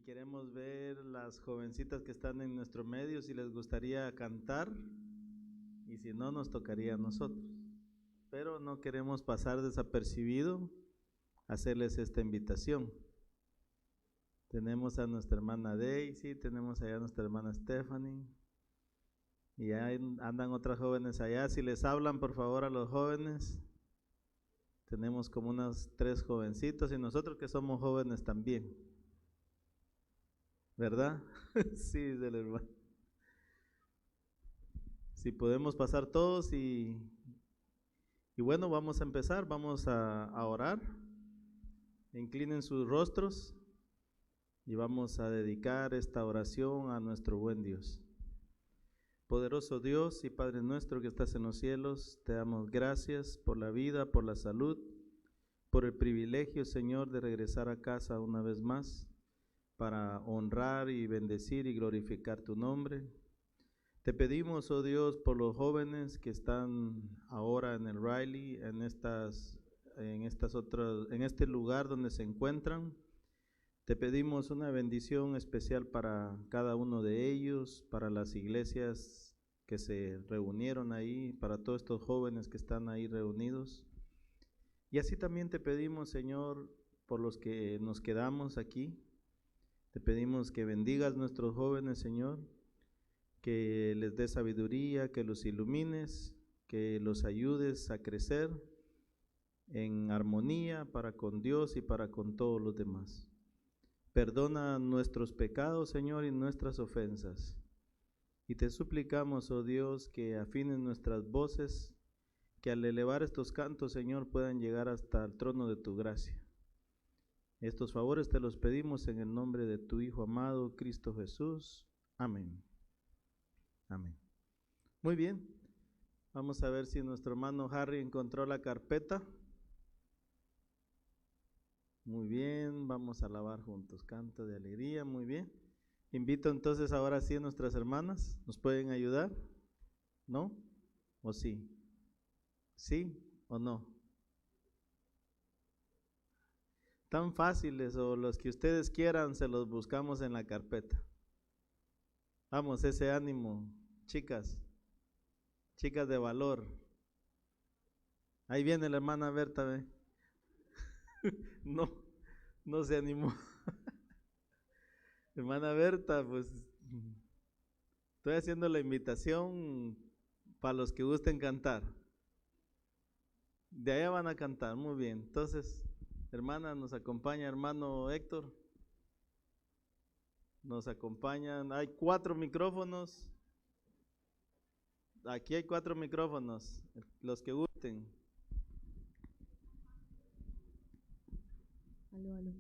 y queremos ver las jovencitas que están en nuestro medio si les gustaría cantar, y si no, nos tocaría a nosotros. Pero no queremos pasar desapercibido hacerles esta invitación. Tenemos a nuestra hermana Daisy, tenemos allá a nuestra hermana Stephanie, y ya andan otras jóvenes allá. Si les hablan, por favor, a los jóvenes. Tenemos como unas 3 jovencitos y nosotros que somos jóvenes también, ¿verdad? Sí, del hermano. Si podemos pasar todos y bueno, vamos a empezar, vamos a orar. Inclinen sus rostros y vamos a dedicar esta oración a nuestro buen Dios. Poderoso Dios y Padre nuestro que estás en los cielos, te damos gracias por la vida, por la salud, por el privilegio, Señor, de regresar a casa una vez más para honrar y bendecir y glorificar tu nombre. Te pedimos, oh Dios, por los jóvenes que están ahora en el Riley, en este lugar donde se encuentran. Te pedimos una bendición especial para cada uno de ellos, para las iglesias que se reunieron ahí, para todos estos jóvenes que están ahí reunidos. Y así también te pedimos, Señor, por los que nos quedamos aquí. Te pedimos que bendigas a nuestros jóvenes, Señor, que les des sabiduría, que los ilumines, que los ayudes a crecer en armonía para con Dios y para con todos los demás. Perdona nuestros pecados, Señor, y nuestras ofensas. Y te suplicamos, oh Dios, que afines nuestras voces, que al elevar estos cantos, Señor, puedan llegar hasta el trono de tu gracia. Estos favores te los pedimos en el nombre de tu Hijo amado, Cristo Jesús. Amén. Amén. Muy bien. Vamos a ver si nuestro hermano Harry encontró la carpeta. Muy bien, vamos a alabar juntos, canto de alegría, muy bien. Invito entonces ahora sí a nuestras hermanas, ¿nos pueden ayudar? ¿No? ¿O sí? ¿Sí o no? Tan fáciles o los que ustedes quieran se los buscamos en la carpeta. Vamos, ese ánimo, chicas de valor. Ahí viene la hermana Berta, ¿ve? No se animó. Hermana Berta, pues estoy haciendo la invitación para los que gusten cantar. De allá van a cantar, muy bien. Entonces, hermana, nos acompaña hermano Héctor. Nos acompañan, hay 4 micrófonos. Aquí hay 4 micrófonos, los que gusten. Aló.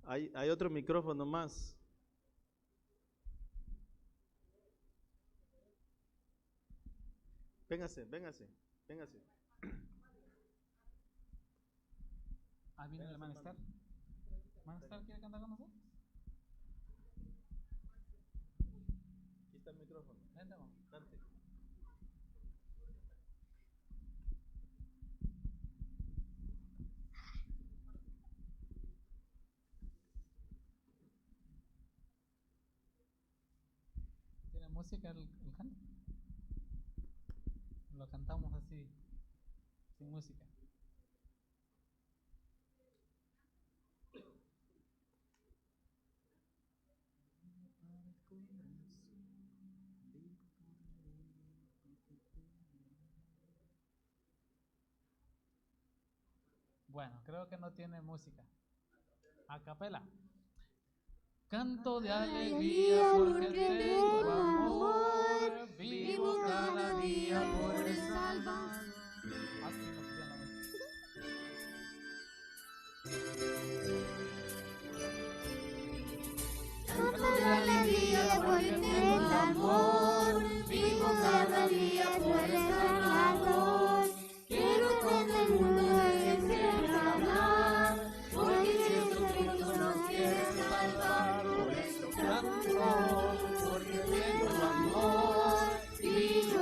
Hay otro micrófono más. Véngase. ¿Viene el hermano Estar? ¿Hermano Estar quiere cantar con nosotros? Aquí está el micrófono. Vente, vamos. Cante. ¿Tiene música el canto? Lo cantamos así, sin música. Bueno, creo que no tiene música. A capela. Canto de alegría porque tengo amor, vivo cada día por el Salvador. Así nos llama. Canto de alegría porque tengo amor, vivo cada día por el Salvador. Quiero todo el mundo hablar, porque Jesucristo nos quiere salvar. Por eso canto, porque tengo amor, vivo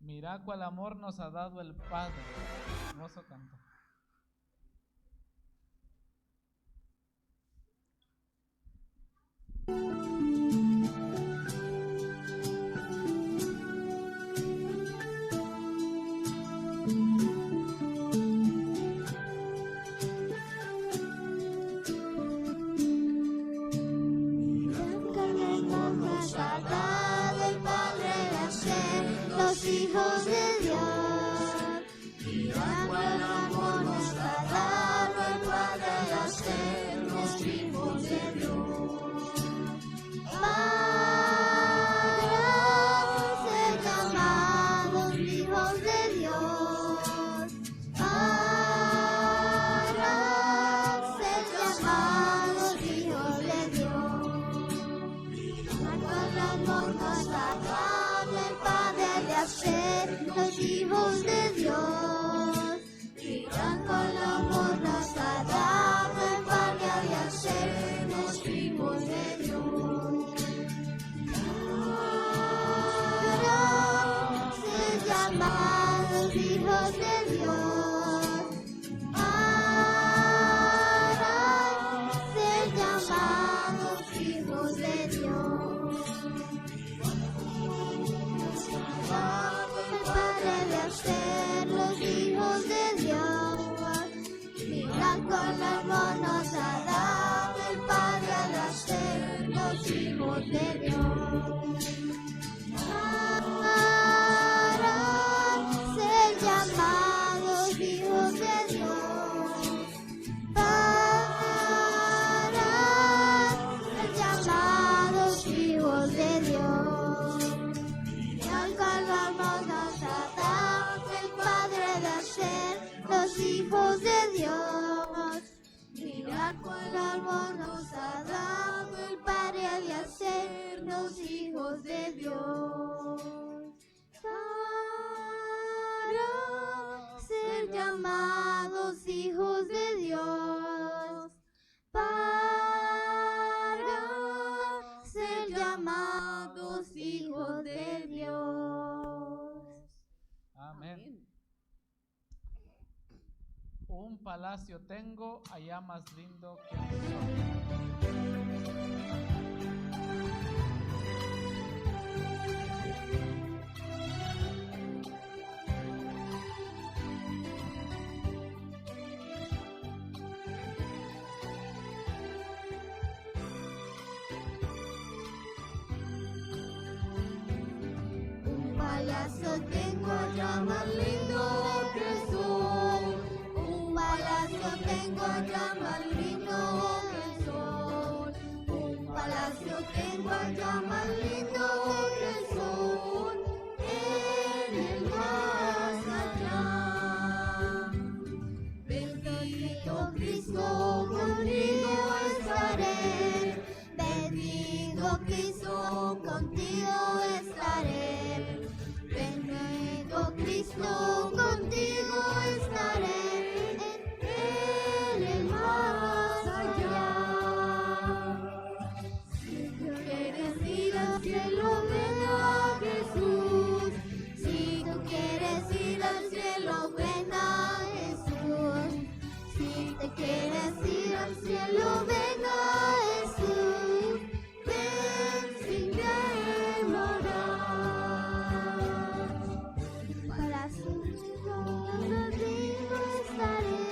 Mira cuál amor nos ha dado el Padre. Hermoso canto. Hijos de Dios, mira cuál amor nos ha dado el Padre de hacernos hijos de Dios. Para ser llamados hijos de Dios, para ser llamados hijos de Dios. Mira cuál amor nos ha dado el Padre de hacernos hijos de Dios. Mira cuál amor nos ha dado el Padre de hacernos hijos de Dios. Para ser llamados hijos de Dios, para ser llamados hijos de Dios. El Padre de hacernos hijos de Dios. Mira cuál amor nos ha dado el Padre de hacernos hijos de Dios. Para ser llamados hijos de Dios. Para ser llamados hijos de Dios. Mira cuál amor nos ha dado el Padre de hacernos hijos de Dios. Mira cuál amor nos ha dado el Padre de hacernos hijos de Dios. Para ser llamados hijos de Dios. Para ser llamados hijos de Dios. Amén. Un palacio tengo allá más lindo que el sol. Un palacio tengo allá más lindo que el sol. Un palacio tengo allá más lindo que el sol. Un palacio tengo allá más lindo que el sol. En el más allá. Bendito Cristo, contigo estaré. Bendito Cristo, contigo estaré. Bendito Cristo, contigo estaré en el más allá. Si tú quieres ir al cielo, ven a Jesús. Si tú quieres ir al cielo, ven a Jesús. Si te quieres ir al cielo, ven a Jesús. Ven sin demorar. Para contigo estaré.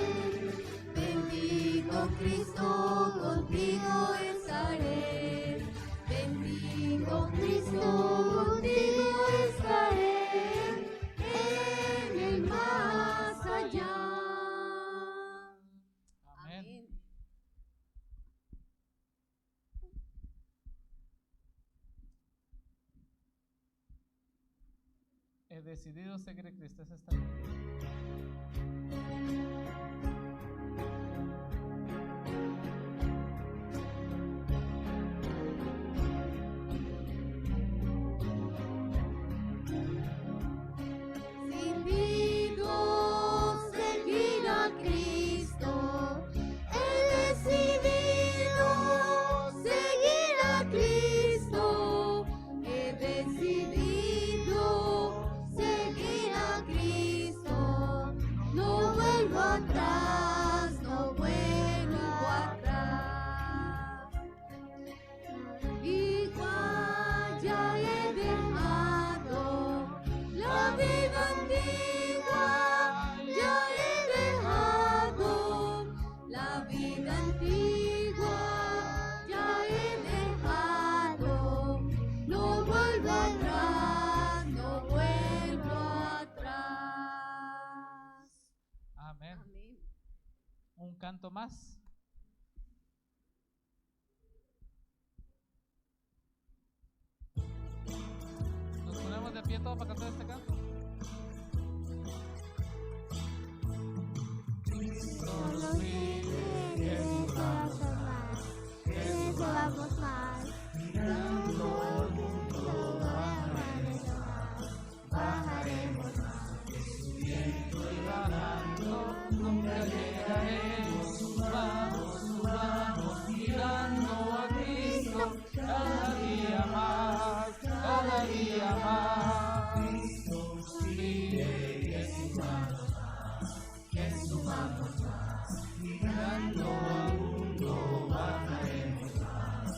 Bendito Cristo, contigo estaré. Bendito Cristo, contigo estaré en el más allá. Amén. He decidido seguir a Cristo. Esa está bien. Decidido seguir a Cristo. He decidido seguir a Cristo. He decidido seguir canto más. Nos ponemos de pie todos para cantar este canto. Solo vive Jesús más, Jesús vamos más, mirando al mundo bajaremos más, Subiendo y bajando, nunca llegaremos. Vamos, mirando a Cristo, cada día más, cada día más. Cristo vive, Jesús vamos más, Jesús vamos más, mirando al mundo bajaremos más,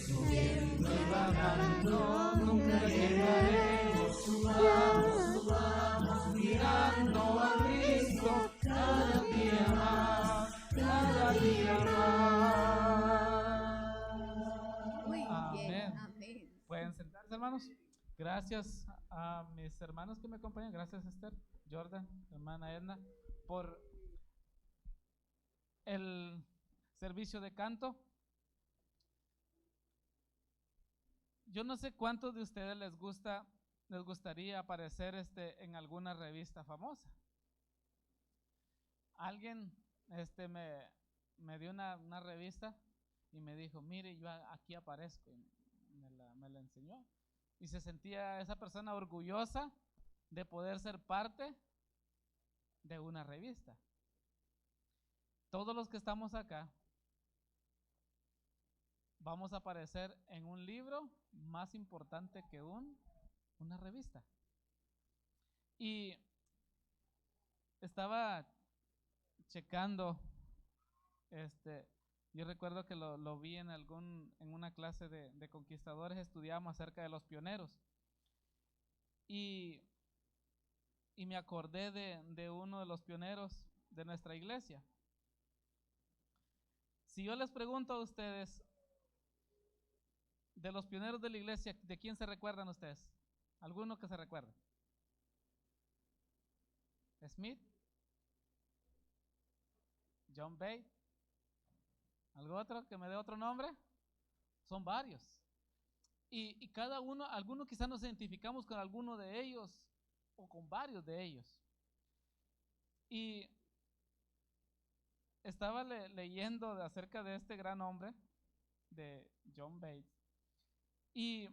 subiendo y bajando, nunca llegaremos. Vamos, mirando a Cristo, cada día más, cada día más. Muy Amén. bien, amén. Pueden sentarse, hermanos. Gracias a mis hermanos que me acompañan. Gracias, Esther, Jordan, hermana Edna, por el servicio de canto. Yo no sé cuántos de ustedes les gustaría aparecer en alguna revista famosa. Alguien me dio una revista y me dijo, mire, yo aquí aparezco, y me la enseñó. Y se sentía esa persona orgullosa de poder ser parte de una revista. Todos los que estamos acá vamos a aparecer en un libro más importante que una revista. Y estaba checando, yo recuerdo que lo vi en una clase de conquistadores, estudiamos acerca de los pioneros. Y me acordé de uno de los pioneros de nuestra iglesia. Si yo les pregunto a ustedes, de los pioneros de la iglesia, ¿de quién se recuerdan ustedes? ¿Alguno que se recuerde? Smith, John Bay, ¿algo otro que me dé otro nombre? Son varios. Y cada uno, algunos quizás nos identificamos con alguno de ellos o con varios de ellos. Y estaba leyendo acerca de este gran hombre, de John Bates, y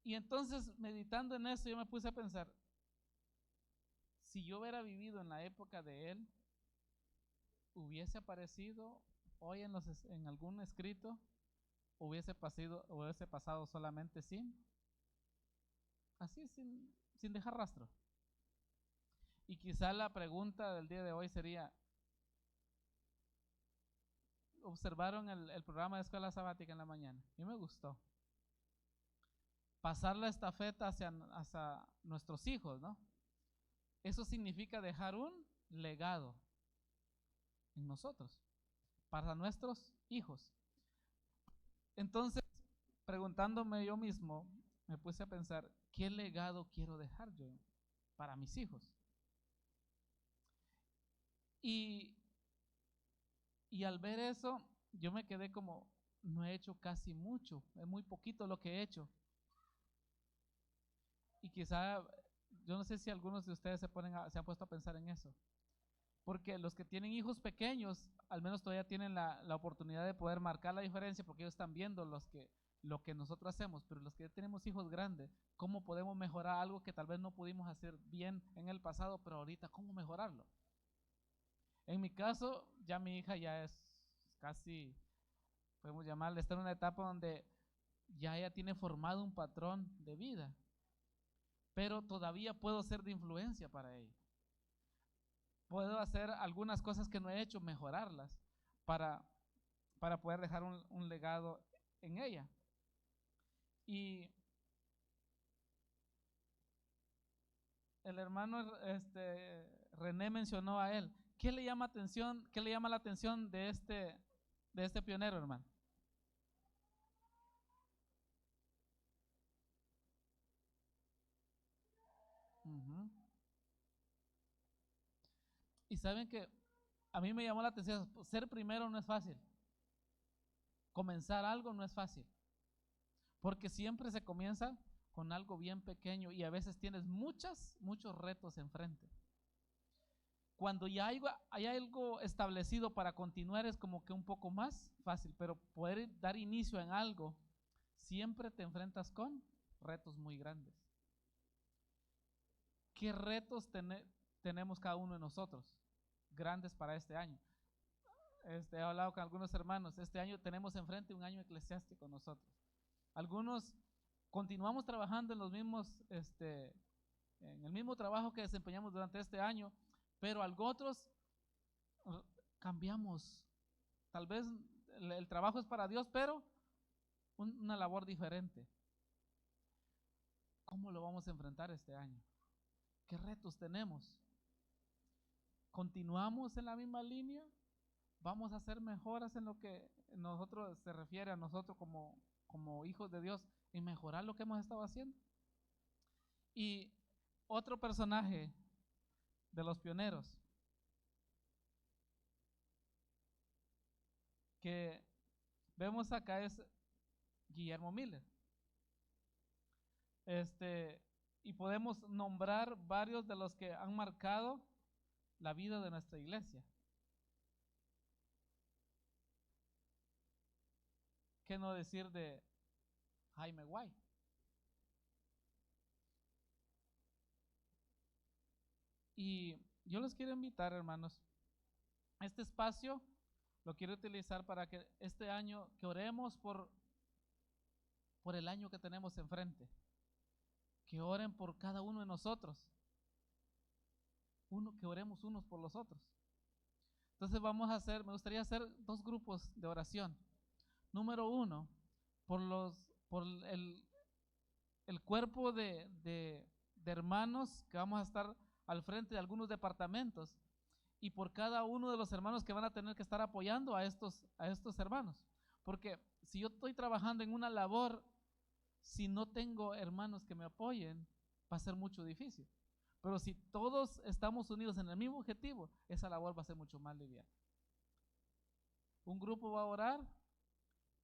entonces meditando en eso yo me puse a pensar, si yo hubiera vivido en la época de él, hubiese aparecido hoy en algún escrito, hubiese pasado solamente sin dejar rastro. Y quizá la pregunta del día de hoy sería, ¿observaron el programa de escuela sabática en la mañana? A mí me gustó. Pasar la estafeta hacia nuestros hijos, ¿no? Eso significa dejar un legado en nosotros, para nuestros hijos. Entonces, preguntándome yo mismo, me puse a pensar, ¿qué legado quiero dejar yo para mis hijos? Y al ver eso, yo me quedé como, no he hecho casi mucho, es muy poquito lo que he hecho. Y quizá, yo no sé si algunos de ustedes se han puesto a pensar en eso. Porque los que tienen hijos pequeños, al menos todavía tienen la oportunidad de poder marcar la diferencia, porque ellos están viendo lo que nosotros hacemos. Pero los que ya tenemos hijos grandes, ¿cómo podemos mejorar algo que tal vez no pudimos hacer bien en el pasado, pero ahorita cómo mejorarlo? En mi caso, ya mi hija ya es casi, podemos llamarle, está en una etapa donde ya ella tiene formado un patrón de vida, pero todavía puedo ser de influencia para ella. Puedo hacer algunas cosas que no he hecho, mejorarlas para poder dejar un legado en ella. Y el hermano René mencionó a él. ¿Qué le llama la atención de este pionero, hermano? Y saben que a mí me llamó la atención, ser primero no es fácil. Comenzar algo no es fácil. Porque siempre se comienza con algo bien pequeño y a veces tienes muchos retos enfrente. Cuando ya hay algo establecido para continuar es como que un poco más fácil, pero poder dar inicio en algo, siempre te enfrentas con retos muy grandes. ¿Qué retos tenemos cada uno de nosotros grandes para este año? He hablado con algunos hermanos, este año tenemos enfrente un año eclesiástico nosotros. Algunos continuamos trabajando en los mismos, en el mismo trabajo que desempeñamos durante este año, pero otros cambiamos. Tal vez el trabajo es para Dios, pero una labor diferente. ¿Cómo lo vamos a enfrentar este año? ¿Qué retos tenemos? ¿Continuamos en la misma línea? ¿Vamos a hacer mejoras en lo que nosotros se refiere a nosotros como hijos de Dios y mejorar lo que hemos estado haciendo? Y otro personaje de los pioneros que vemos acá es Guillermo Miller. Y podemos nombrar varios de los que han marcado la vida de nuestra iglesia. ¿Qué no decir de Jaime White? Y yo los quiero invitar, hermanos, este espacio lo quiero utilizar para que este año, que oremos por el año que tenemos enfrente, que oren por cada uno de nosotros, que oremos unos por los otros. Entonces me gustaría hacer 2 grupos de oración. Número 1, por el cuerpo de hermanos que vamos a estar al frente de algunos departamentos y por cada uno de los hermanos que van a tener que estar apoyando a estos hermanos. Porque si yo estoy trabajando en una labor, si no tengo hermanos que me apoyen, va a ser mucho difícil. Pero si todos estamos unidos en el mismo objetivo, esa labor va a ser mucho más liviana. Un grupo va a orar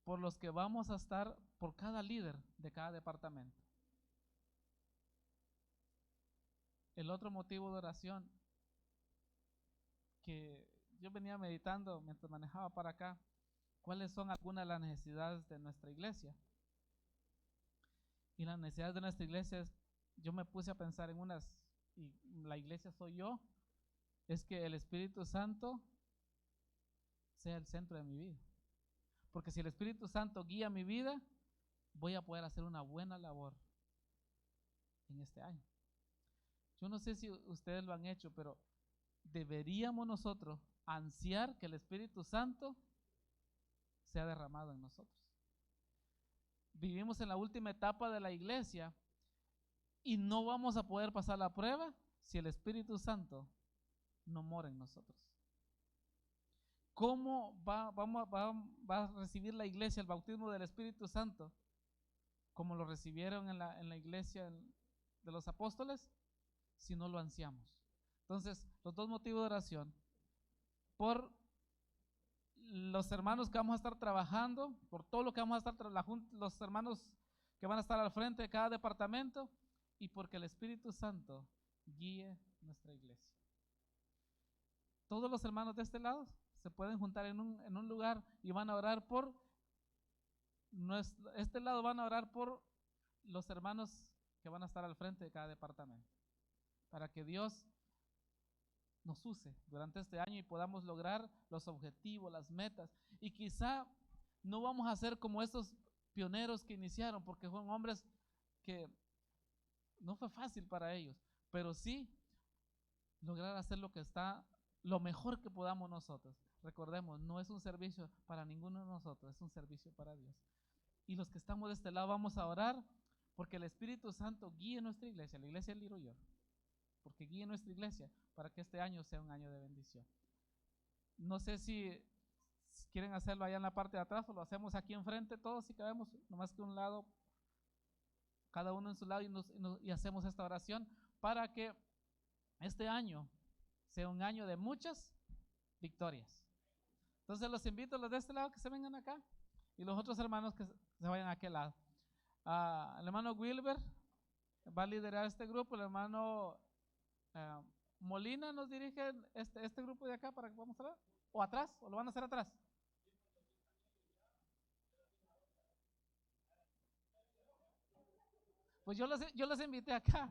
por los que vamos a estar, por cada líder de cada departamento. El otro motivo de oración que yo venía meditando mientras manejaba para acá, ¿cuáles son algunas de las necesidades de nuestra iglesia? Y las necesidades de nuestra iglesia, yo me puse a pensar en unas, y la iglesia soy yo, es que el Espíritu Santo sea el centro de mi vida. Porque si el Espíritu Santo guía mi vida, voy a poder hacer una buena labor en este año. Yo no sé si ustedes lo han hecho, pero deberíamos nosotros ansiar que el Espíritu Santo sea derramado en nosotros. Vivimos en la última etapa de la iglesia y no vamos a poder pasar la prueba si el Espíritu Santo no mora en nosotros. ¿Cómo va a recibir la iglesia el bautismo del Espíritu Santo? Como lo recibieron en la iglesia de los apóstoles, si no lo ansiamos. Entonces, los 2 motivos de oración: por los hermanos que vamos a estar trabajando, por todo lo que vamos a estar, los hermanos que van a estar al frente de cada departamento, y porque el Espíritu Santo guíe nuestra iglesia. Todos los hermanos de este lado se pueden juntar en un lugar y van a orar por este lado, van a orar por los hermanos que van a estar al frente de cada departamento, para que Dios nos use durante este año y podamos lograr los objetivos, las metas. Y quizá no vamos a ser como estos pioneros que iniciaron, porque fueron hombres que no fue fácil para ellos, pero sí lograr hacer lo mejor que podamos nosotros. Recordemos, no es un servicio para ninguno de nosotros, es un servicio para Dios. Y los que estamos de este lado vamos a orar porque el Espíritu Santo guíe nuestra iglesia, la iglesia del Little York, porque guíe nuestra iglesia para que este año sea un año de bendición. No sé si quieren hacerlo allá en la parte de atrás o lo hacemos aquí enfrente todos si cabemos, nomás que un lado, cada uno en su lado y hacemos esta oración para que este año sea un año de muchas victorias. Entonces los invito a los de este lado que se vengan acá y los otros hermanos que se vayan a aquel lado. El hermano Wilber va a liderar este grupo, el hermano Molina nos dirige este grupo de acá para que vamos a ver, o atrás, o lo van a hacer atrás. Pues yo los invité acá.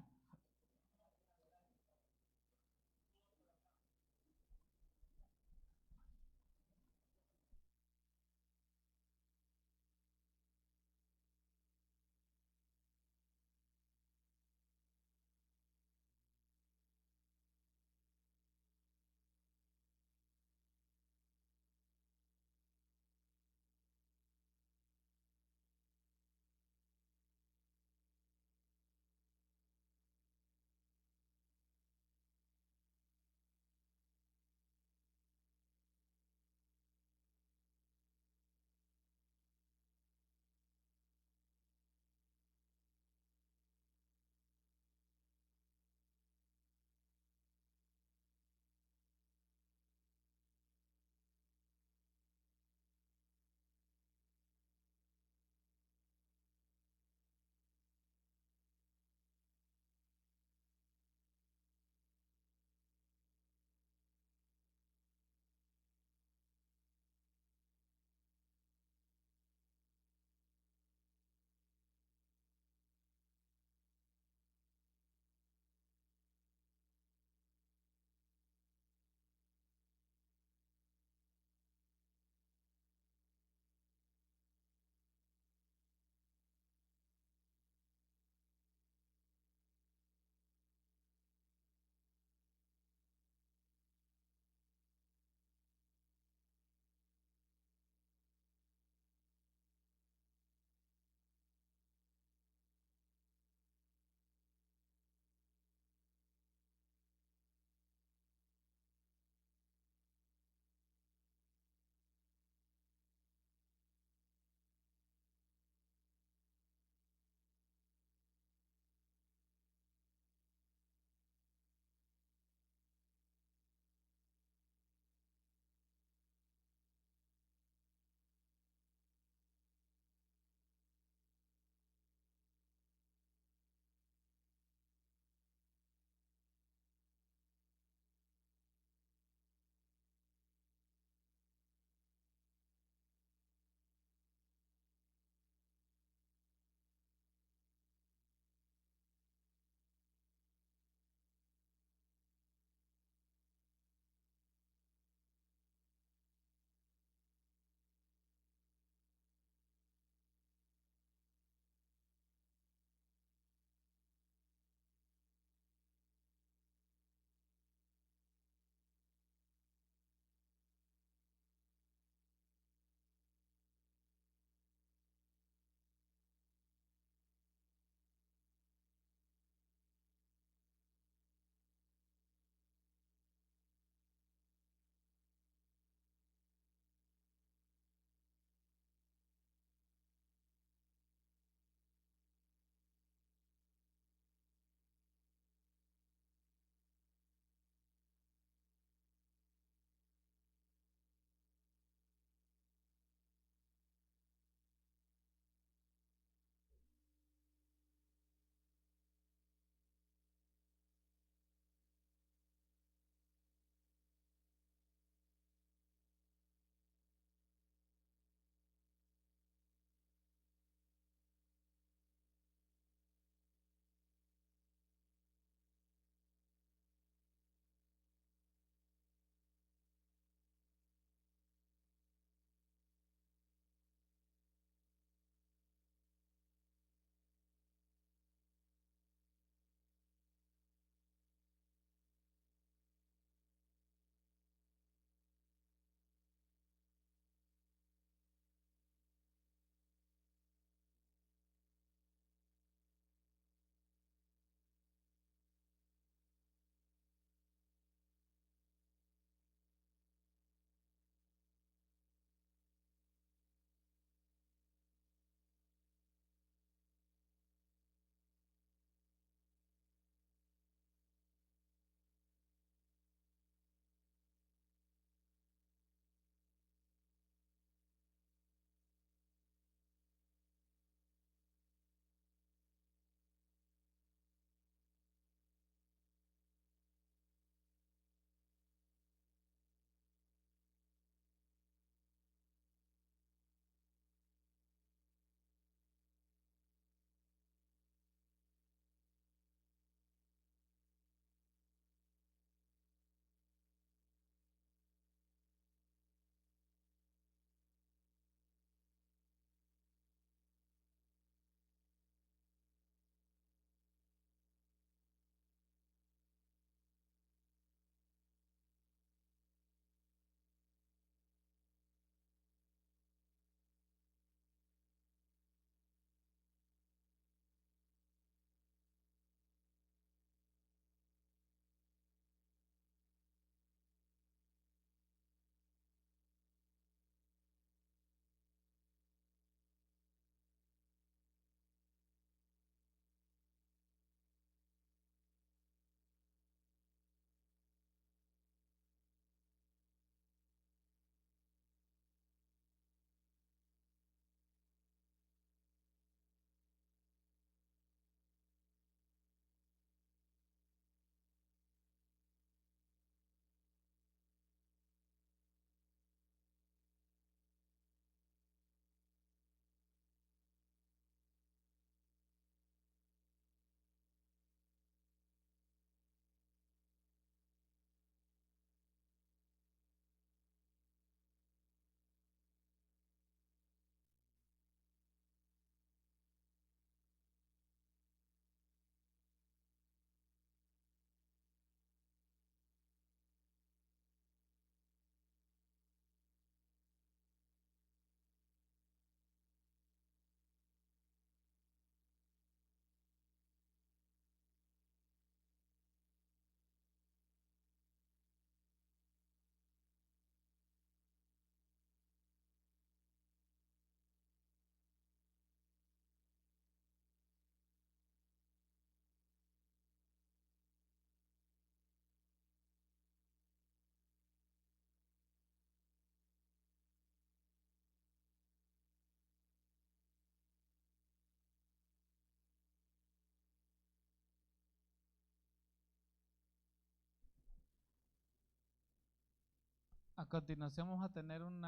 A continuación vamos a tener un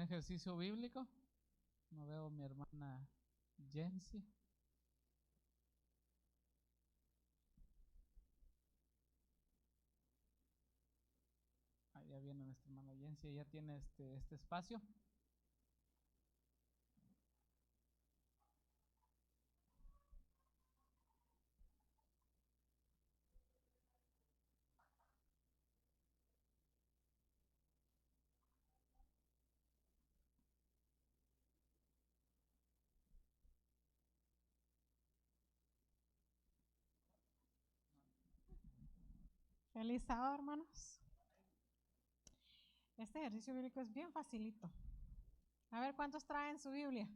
ejercicio bíblico. No veo a mi hermana Jensi. Ya viene nuestra hermana Jensi, ella tiene este espacio. Feliz sábado, hermanos. Este ejercicio bíblico es bien facilito. A ver, ¿cuántos traen su Biblia?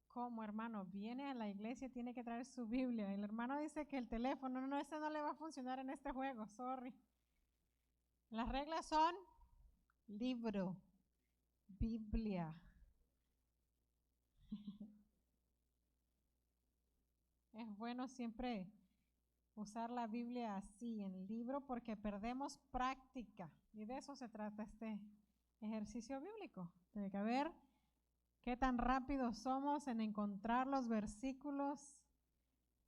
¿Cómo, hermano? Viene a la iglesia y tiene que traer su Biblia. El hermano dice que el teléfono, no, ese no le va a funcionar en este juego, sorry. Las reglas son libro, Biblia. Es bueno siempre usar la Biblia así, en libro, porque perdemos práctica. Y de eso se trata este ejercicio bíblico. Tiene que ver qué tan rápidos somos en encontrar los versículos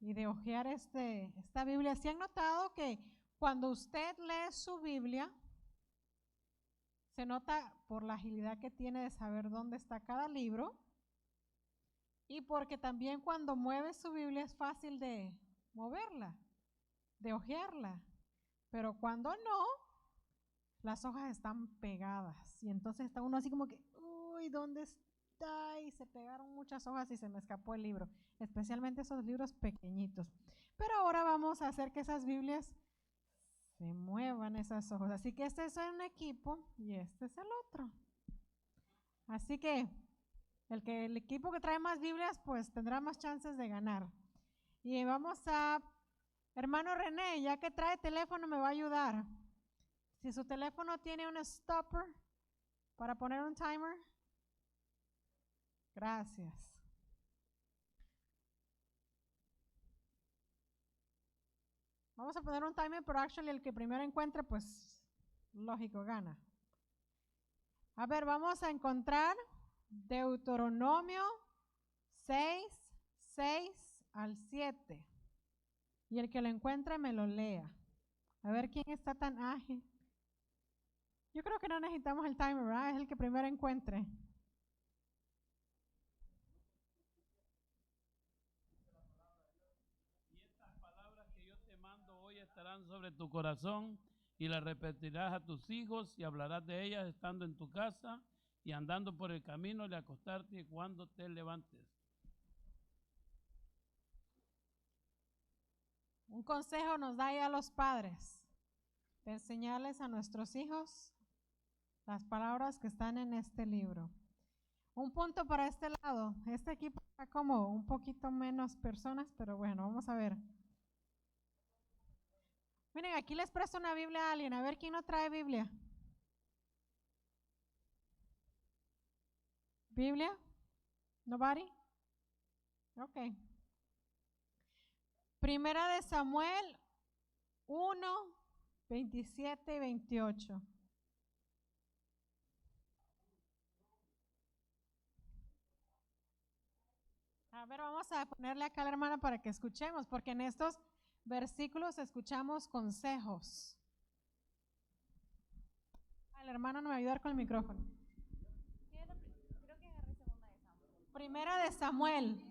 y de hojear esta Biblia. ¿Sí han notado que cuando usted lee su Biblia, se nota por la agilidad que tiene de saber dónde está cada libro? Y porque también cuando mueve su Biblia es fácil de moverla, de hojearla. Pero cuando no, las hojas están pegadas. Y entonces está uno así como que, uy, ¿dónde está? Y se pegaron muchas hojas y se me escapó el libro. Especialmente esos libros pequeñitos. Pero ahora vamos a hacer que esas Biblias se muevan esas hojas. Así que este es un equipo y este es el otro. Así que el equipo que trae más Biblias, pues tendrá más chances de ganar. Y vamos a, hermano René, ya que trae teléfono, me va a ayudar. Si su teléfono tiene un stopper para poner un timer. Gracias. Vamos a poner un timer, pero actually el que primero encuentre, pues lógico, gana. A ver, vamos a encontrar Deuteronomio 6 al 7. Y el que lo encuentre me lo lea. A ver quién está tan ágil. Yo creo que no necesitamos el timer, ¿verdad? Es el que primero encuentre. Y estas palabras que yo te mando hoy estarán sobre tu corazón y las repetirás a tus hijos y hablarás de ellas estando en tu casa y andando por el camino y acostarte y cuando te levantes. Un consejo nos da ya a los padres de enseñarles a nuestros hijos las palabras que están en este libro. Un punto para este lado. Este equipo está como un poquito menos personas, pero bueno, vamos a ver. Miren, aquí les presto una Biblia a alguien. A ver quién no trae Biblia. ¿Biblia? ¿Nobody? Ok. Primera de Samuel 1, 27 y 28. A ver, vamos a ponerle acá a la hermana para que escuchemos, porque en estos versículos escuchamos consejos. El hermano no me va a ayudar con el micrófono. Creo que agarré segunda de Samuel. Primera de Samuel.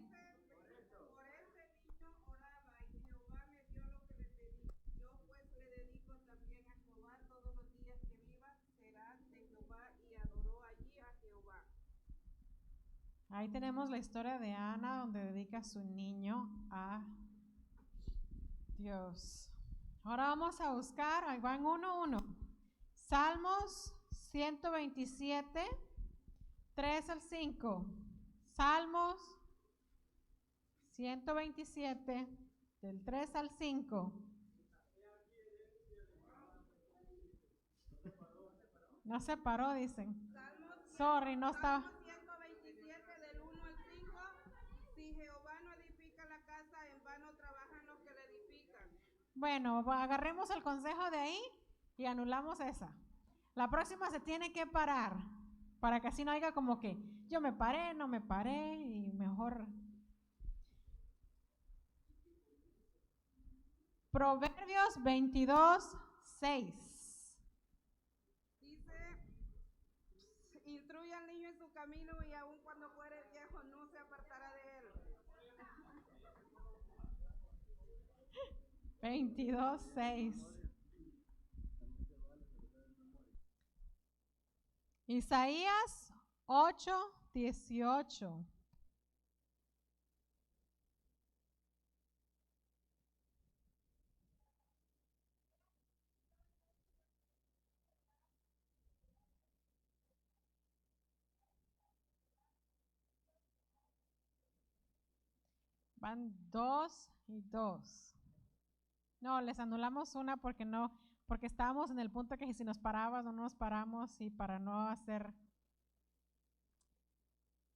Por ese niño oraba y Jehová me dio lo que le pedí. Yo pues le dedico también a Jehová todos los días que viva, será de Jehová, y adoró allí a Jehová. Ahí tenemos la historia de Ana, donde dedica a su niño a Dios. Ahora vamos a buscar, ahí van 1:1. Salmos 127, 3 al 5. Salmos 127, del 3 al 5. No se paró, dicen. Sorry, no está. Salmo 127 del 1 al 5. Si Jehová no edifica la casa, en vano trabajan los que la edifican. Bueno, agarremos el consejo de ahí y anulamos esa. La próxima se tiene que parar, para que así no haya como que yo me paré, no me paré y mejor. Proverbios 22:6. Dice, instruye al niño en su camino y aun cuando fuere viejo no se apartará de él. 22:6. Isaías 8:18. Van 2 y 2. No, les anulamos una porque no, porque estábamos en el punto que si nos paramos o no nos paramos y para no hacer.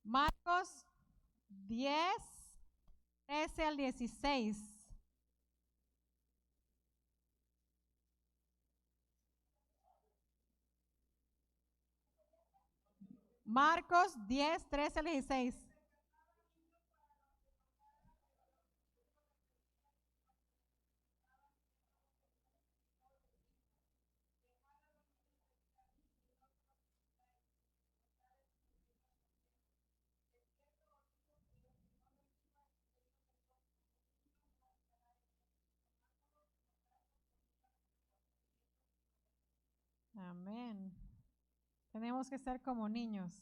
Marcos 10:13-16. Marcos 10:13-16. Amén. Tenemos que ser como niños.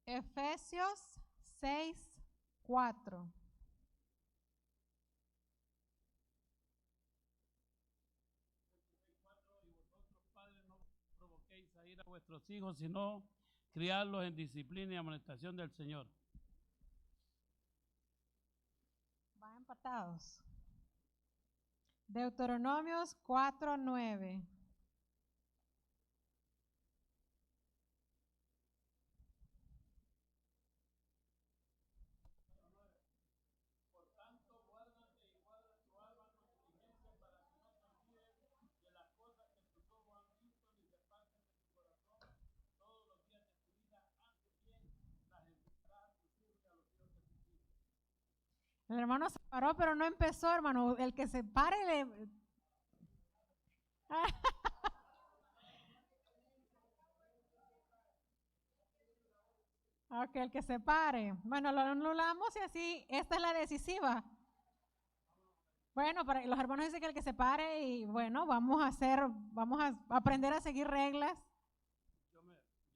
Efesios 6:4. Padres, no provoquéis a ir a vuestros hijos, sino criarlos en disciplina y amonestación del Señor. Van empatados. Deuteronomios 4:9. Por tanto, guárdate y guarda tu alma con diligencia para que no te olvides de las cosas que tus ojos han visto ni se pasen de tu corazón todos los días de tu vida. Antes bien, las enseñarás a tus hijos y a los hijos de tus hijos. El hermano se paró, pero no empezó, hermano. El que se pare le. Ok, el que se pare. Bueno, lo anulamos y así, esta es la decisiva. Bueno, para los hermanos dicen que el que se pare y bueno, vamos a aprender a seguir reglas. Yo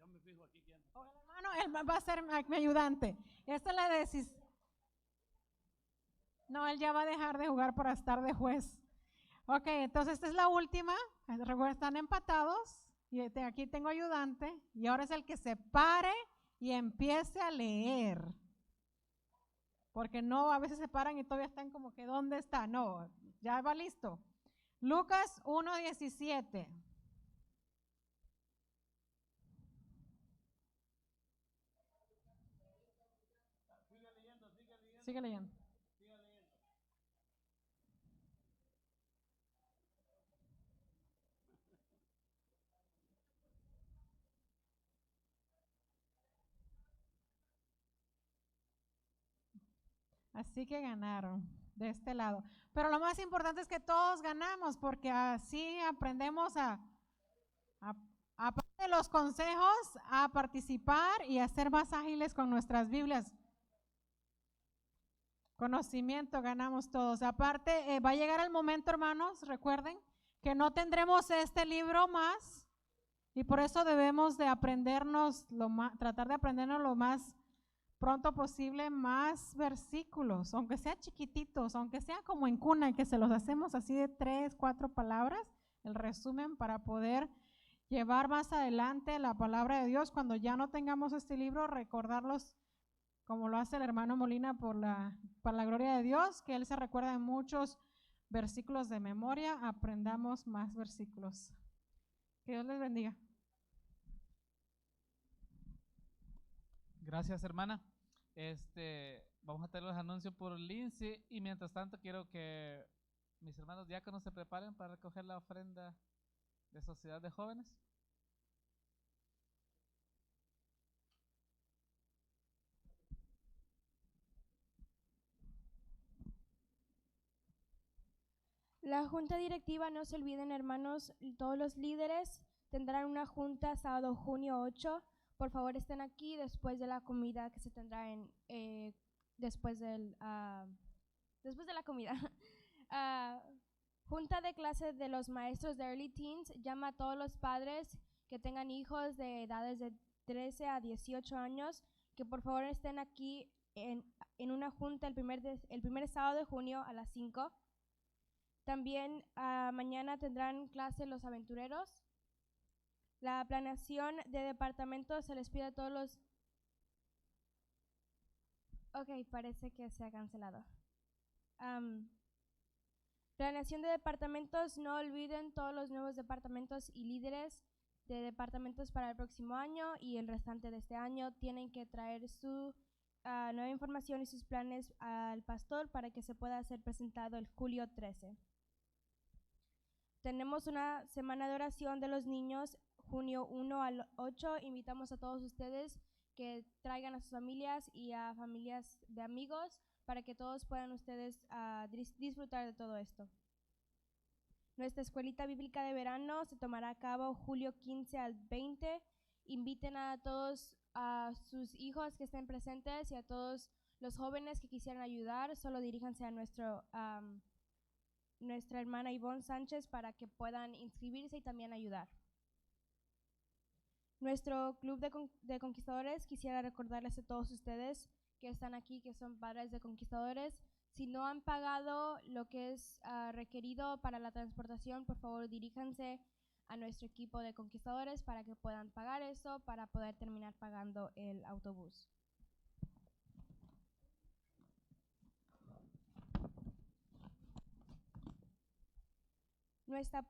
me fijo aquí quién. O el hermano, él va a ser mi ayudante. Esta es la decisión. No, él ya va a dejar de jugar para estar de juez. Ok, entonces esta es la última. Recuerden, están empatados. Y aquí tengo ayudante. Y ahora es el que se pare y empiece a leer. Porque no, a veces se paran y todavía están como que ¿dónde está? No, ya va listo. Lucas 1:17. Sigue leyendo, sigue leyendo. Sigue leyendo. Sigue leyendo. Así que ganaron de este lado. Pero lo más importante es que todos ganamos porque así aprendemos aparte de los consejos, a participar y a ser más ágiles con nuestras Biblias. Conocimiento ganamos todos. Aparte, va a llegar el momento, hermanos, recuerden que no tendremos este libro más y por eso debemos de aprendernos tratar de aprendernos lo más pronto posible más versículos, aunque sean chiquititos, aunque sea como en cuna, que se los hacemos así de 3, 4 palabras, el resumen para poder llevar más adelante la palabra de Dios. Cuando ya no tengamos este libro, recordarlos como lo hace el hermano Molina para la gloria de Dios, que él se recuerda de muchos versículos de memoria, aprendamos más versículos. Que Dios les bendiga. Gracias, hermana. Vamos a tener los anuncios por Lindsay y mientras tanto quiero que mis hermanos diáconos se preparen para recoger la ofrenda de Sociedad de Jóvenes. La junta directiva, no se olviden hermanos, todos los líderes tendrán una junta sábado junio 8. Por favor estén aquí después de la comida que se tendrá después de la comida. Junta de clase de los maestros de Early Teens, llama a todos los padres que tengan hijos de edades de 13 a 18 años, que por favor estén aquí en una junta el primer sábado de junio a las 5. También mañana tendrán clase los aventureros. La planeación de departamentos se les pide a todos los... Ok, parece que se ha cancelado. Planeación de departamentos, no olviden todos los nuevos departamentos y líderes de departamentos para el próximo año y el restante de este año tienen que traer su nueva información y sus planes al pastor para que se pueda ser presentado el julio 13. Tenemos una semana de oración de los niños, junio 1 al 8. Invitamos a todos ustedes que traigan a sus familias y a familias de amigos para que todos puedan ustedes disfrutar de todo esto. Nuestra escuelita bíblica de verano se tomará a cabo julio 15 al 20. Inviten a todos a sus hijos que estén presentes y a todos los jóvenes que quisieran ayudar. Solo diríjanse a nuestra hermana Ivonne Sánchez para que puedan inscribirse y también ayudar. Nuestro club de conquistadores, quisiera recordarles a todos ustedes que están aquí, que son padres de conquistadores, si no han pagado lo que es requerido para la transportación, por favor diríjanse a nuestro equipo de conquistadores para que puedan pagar eso, para poder terminar pagando el autobús. Nuestra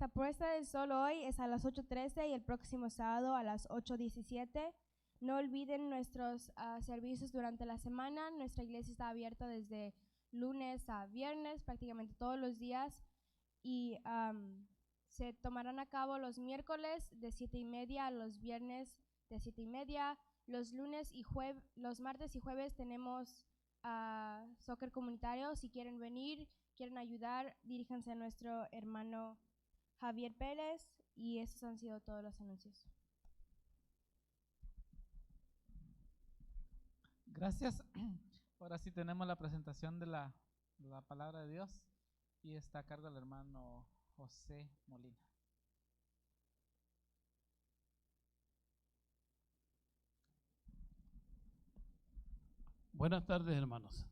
puesta del sol hoy es a las 8:13 y el próximo sábado a las 8:17. No olviden nuestros servicios durante la semana. Nuestra iglesia está abierta desde lunes a viernes, prácticamente todos los días. Y se tomarán a cabo los miércoles de 7:30 a los viernes de 7:30. Los martes y jueves tenemos soccer comunitario. Si quieren venir, quieren ayudar, diríjanse a nuestro hermano Javier Pérez. Y esos han sido todos los anuncios. Gracias. Ahora sí tenemos la presentación de la palabra de Dios y está a cargo del hermano José Molina. Buenas tardes, hermanos.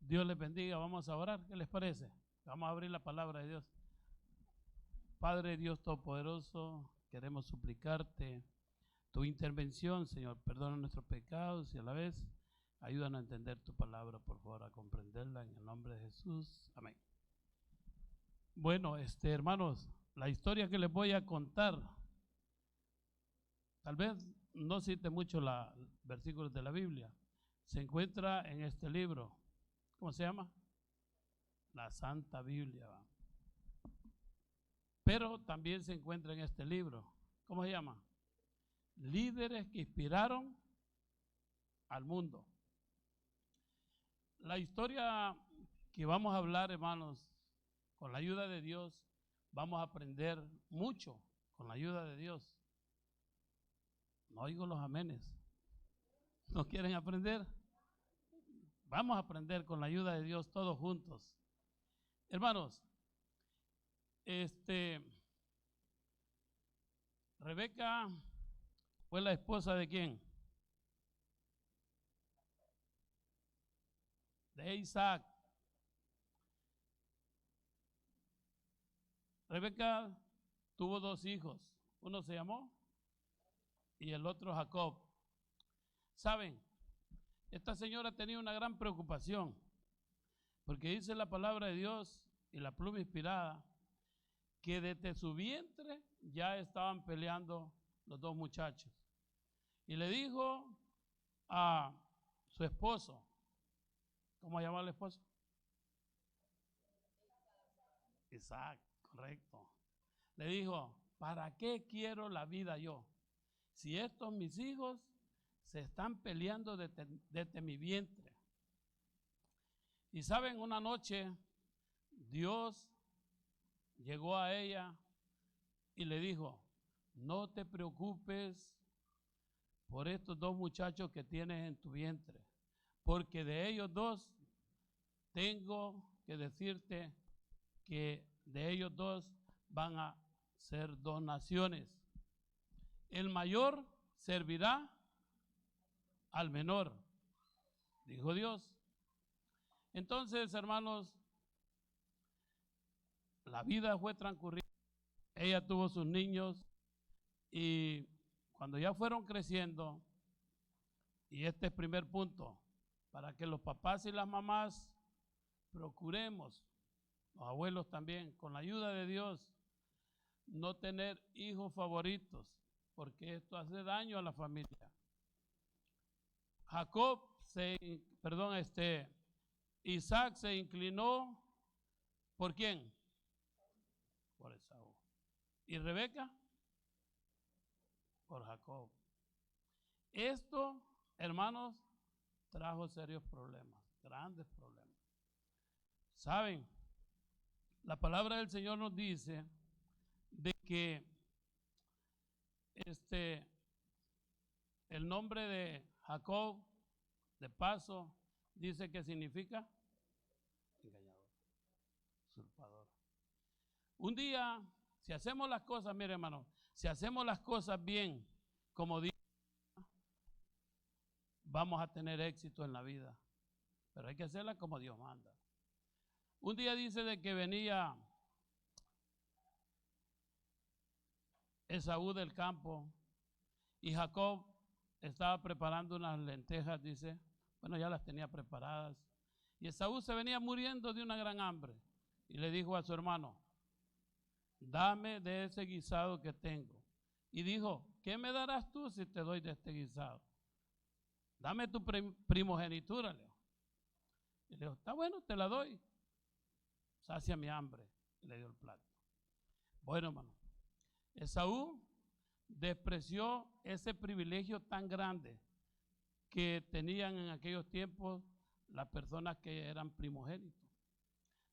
Dios les bendiga. Vamos a orar. ¿Qué les parece? Vamos a abrir la palabra de Dios. Padre Dios Todopoderoso, queremos suplicarte tu intervención, Señor. Perdona nuestros pecados y a la vez ayúdanos a entender tu palabra, por favor, a comprenderla en el nombre de Jesús. Amén. Bueno, hermanos, la historia que les voy a contar, tal vez no cite mucho los versículos de la Biblia. Se encuentra en este libro. ¿Cómo se llama? La Santa Biblia. Pero también se encuentra en este libro. ¿Cómo se llama? Líderes que inspiraron al mundo. La historia que vamos a hablar, hermanos, con la ayuda de Dios, vamos a aprender mucho con la ayuda de Dios. No oigo los amenes. ¿No quieren aprender? Vamos a aprender con la ayuda de Dios todos juntos. Hermanos, Rebeca fue la esposa de ¿quién? De Isaac. Rebeca tuvo 2 hijos. Uno se llamó y el otro Jacob. ¿Saben? Esta señora tenía una gran preocupación porque dice la palabra de Dios y la pluma inspirada que desde su vientre ya estaban peleando los 2 muchachos. Y le dijo a su esposo, ¿cómo llamaba el esposo? Isaac, correcto. Le dijo, ¿para qué quiero la vida yo? Si estos mis hijos se están peleando desde mi vientre. Y saben, una noche Dios llegó a ella y le dijo, no te preocupes por estos dos muchachos que tienes en tu vientre, porque de ellos dos tengo que decirte que de ellos dos van a ser dos naciones. El mayor servirá al menor, dijo Dios. Entonces, hermanos, la vida fue transcurriendo. Ella tuvo sus niños y cuando ya fueron creciendo, y este es el primer punto, para que los papás y las mamás procuremos, los abuelos también, con la ayuda de Dios, no tener hijos favoritos, porque esto hace daño a la familia. Isaac se inclinó, ¿por quién? Por Esaú. ¿Y Rebeca? Por Jacob. Esto, hermanos, trajo serios problemas, grandes problemas. ¿Saben? La palabra del Señor nos dice de que el nombre de Jacob, de paso, dice que significa engañador, usurpador. Un día, si hacemos las cosas, mire hermano, si hacemos las cosas bien, como dice, vamos a tener éxito en la vida, pero hay que hacerlas como Dios manda. Un día dice de que venía Esaú del campo y Jacob estaba preparando unas lentejas, dice, bueno, ya las tenía preparadas. Y Esaú se venía muriendo de una gran hambre y le dijo a su hermano, dame de ese guisado que tengo. Y dijo, ¿qué me darás tú si te doy de este guisado? Dame tu primogenitura, Leo. Y le dijo, está bueno, te la doy. Sacia mi hambre. Y le dio el plato. Bueno, hermano, Esaú despreció ese privilegio tan grande que tenían en aquellos tiempos las personas que eran primogénitos.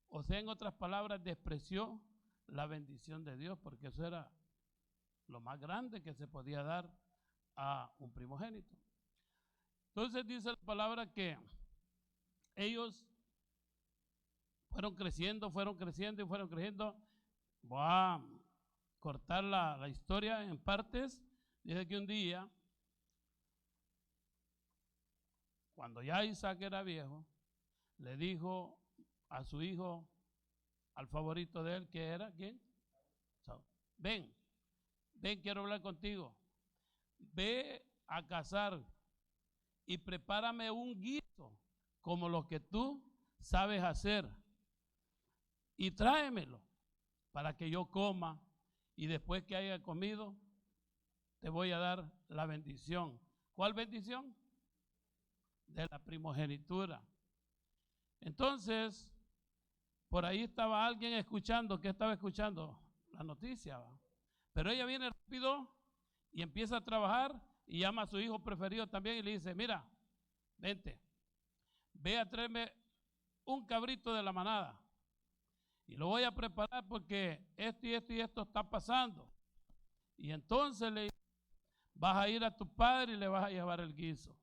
O sea, en otras palabras, despreció la bendición de Dios, porque eso era lo más grande que se podía dar a un primogénito. Entonces dice la palabra que ellos fueron creciendo. Voy a cortar la historia en partes. Dice que un día, cuando ya Isaac era viejo, le dijo a su hijo, al favorito de él, que era, ¿quién? Ven, quiero hablar contigo. Ve a cazar y prepárame un guiso como lo que tú sabes hacer y tráemelo para que yo coma, y después que haya comido te voy a dar la bendición. ¿Cuál bendición? De la primogenitura. Entonces, por ahí estaba alguien escuchando. ¿Qué estaba escuchando? La noticia, ¿va? Pero ella viene rápido y empieza a trabajar y llama a su hijo preferido también y le dice, mira, vente, ve a traerme un cabrito de la manada y lo voy a preparar porque esto y esto y esto está pasando. Y entonces le vas a ir a tu padre y le vas a llevar el guiso.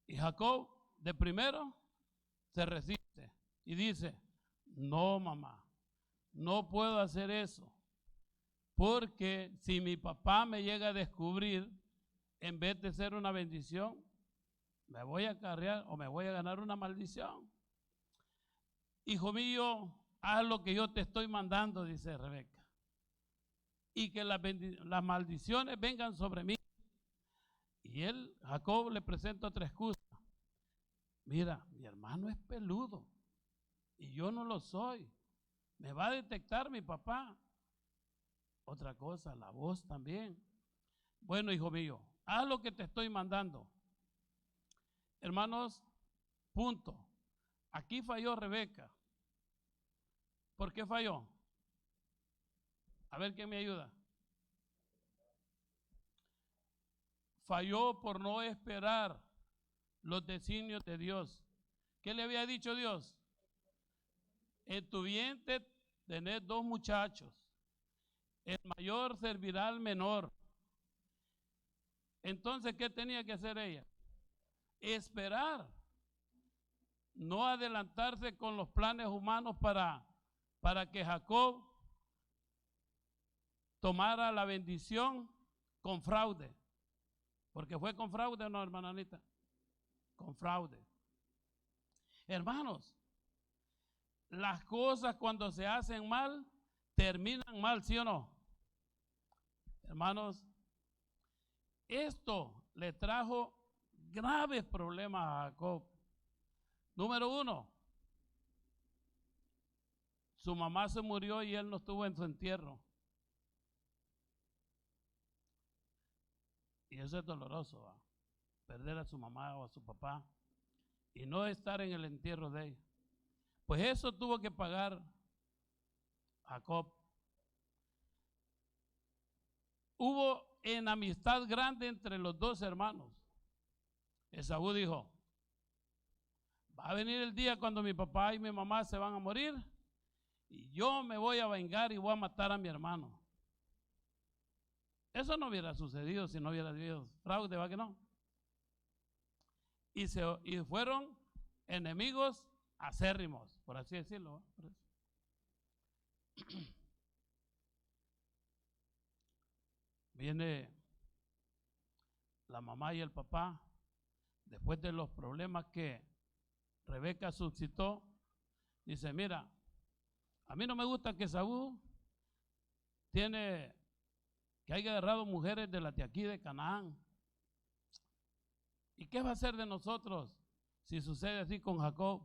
Y Jacob de primero se resiste y dice, no mamá, no puedo hacer eso, porque si mi papá me llega a descubrir, en vez de ser una bendición, me voy a acarrear o me voy a ganar una maldición. Hijo mío, haz lo que yo te estoy mandando, dice Rebeca, y que las maldiciones vengan sobre mí. Y Jacob le presenta otra excusa. Mira, mi hermano es peludo y yo no lo soy. Me va a detectar mi papá. Otra cosa, la voz también. Bueno, hijo mío, haz lo que te estoy mandando. Hermanos, punto. Aquí falló Rebeca. ¿Por qué falló? A ver quién me ayuda. Falló por no esperar los designios de Dios. ¿Qué le había dicho Dios? En tu vientre tenés 2 muchachos. El mayor servirá al menor. Entonces, ¿qué tenía que hacer ella? Esperar. No adelantarse con los planes humanos para que Jacob tomara la bendición con fraude. Porque fue con fraude, ¿no, hermana Anita? Con fraude. Hermanos, las cosas cuando se hacen mal, terminan mal, ¿sí o no? Hermanos, esto le trajo graves problemas a Jacob. Número 1, su mamá se murió y él no estuvo en su entierro. Y eso es doloroso, ¿va? Perder a su mamá o a su papá y no estar en el entierro de ella. Pues eso tuvo que pagar Jacob. Hubo enemistad grande entre los 2 hermanos. Esaú dijo, va a venir el día cuando mi papá y mi mamá se van a morir y yo me voy a vengar y voy a matar a mi hermano. Eso no hubiera sucedido si no hubiera habido fraude, ¿va que no? Y fueron enemigos acérrimos, por así decirlo. Viene la mamá y el papá, después de los problemas que Rebeca suscitó, dice, mira, a mí no me gusta que Saúl que haya agarrado mujeres de las de aquí de Canaán. ¿Y qué va a hacer de nosotros si sucede así con Jacob?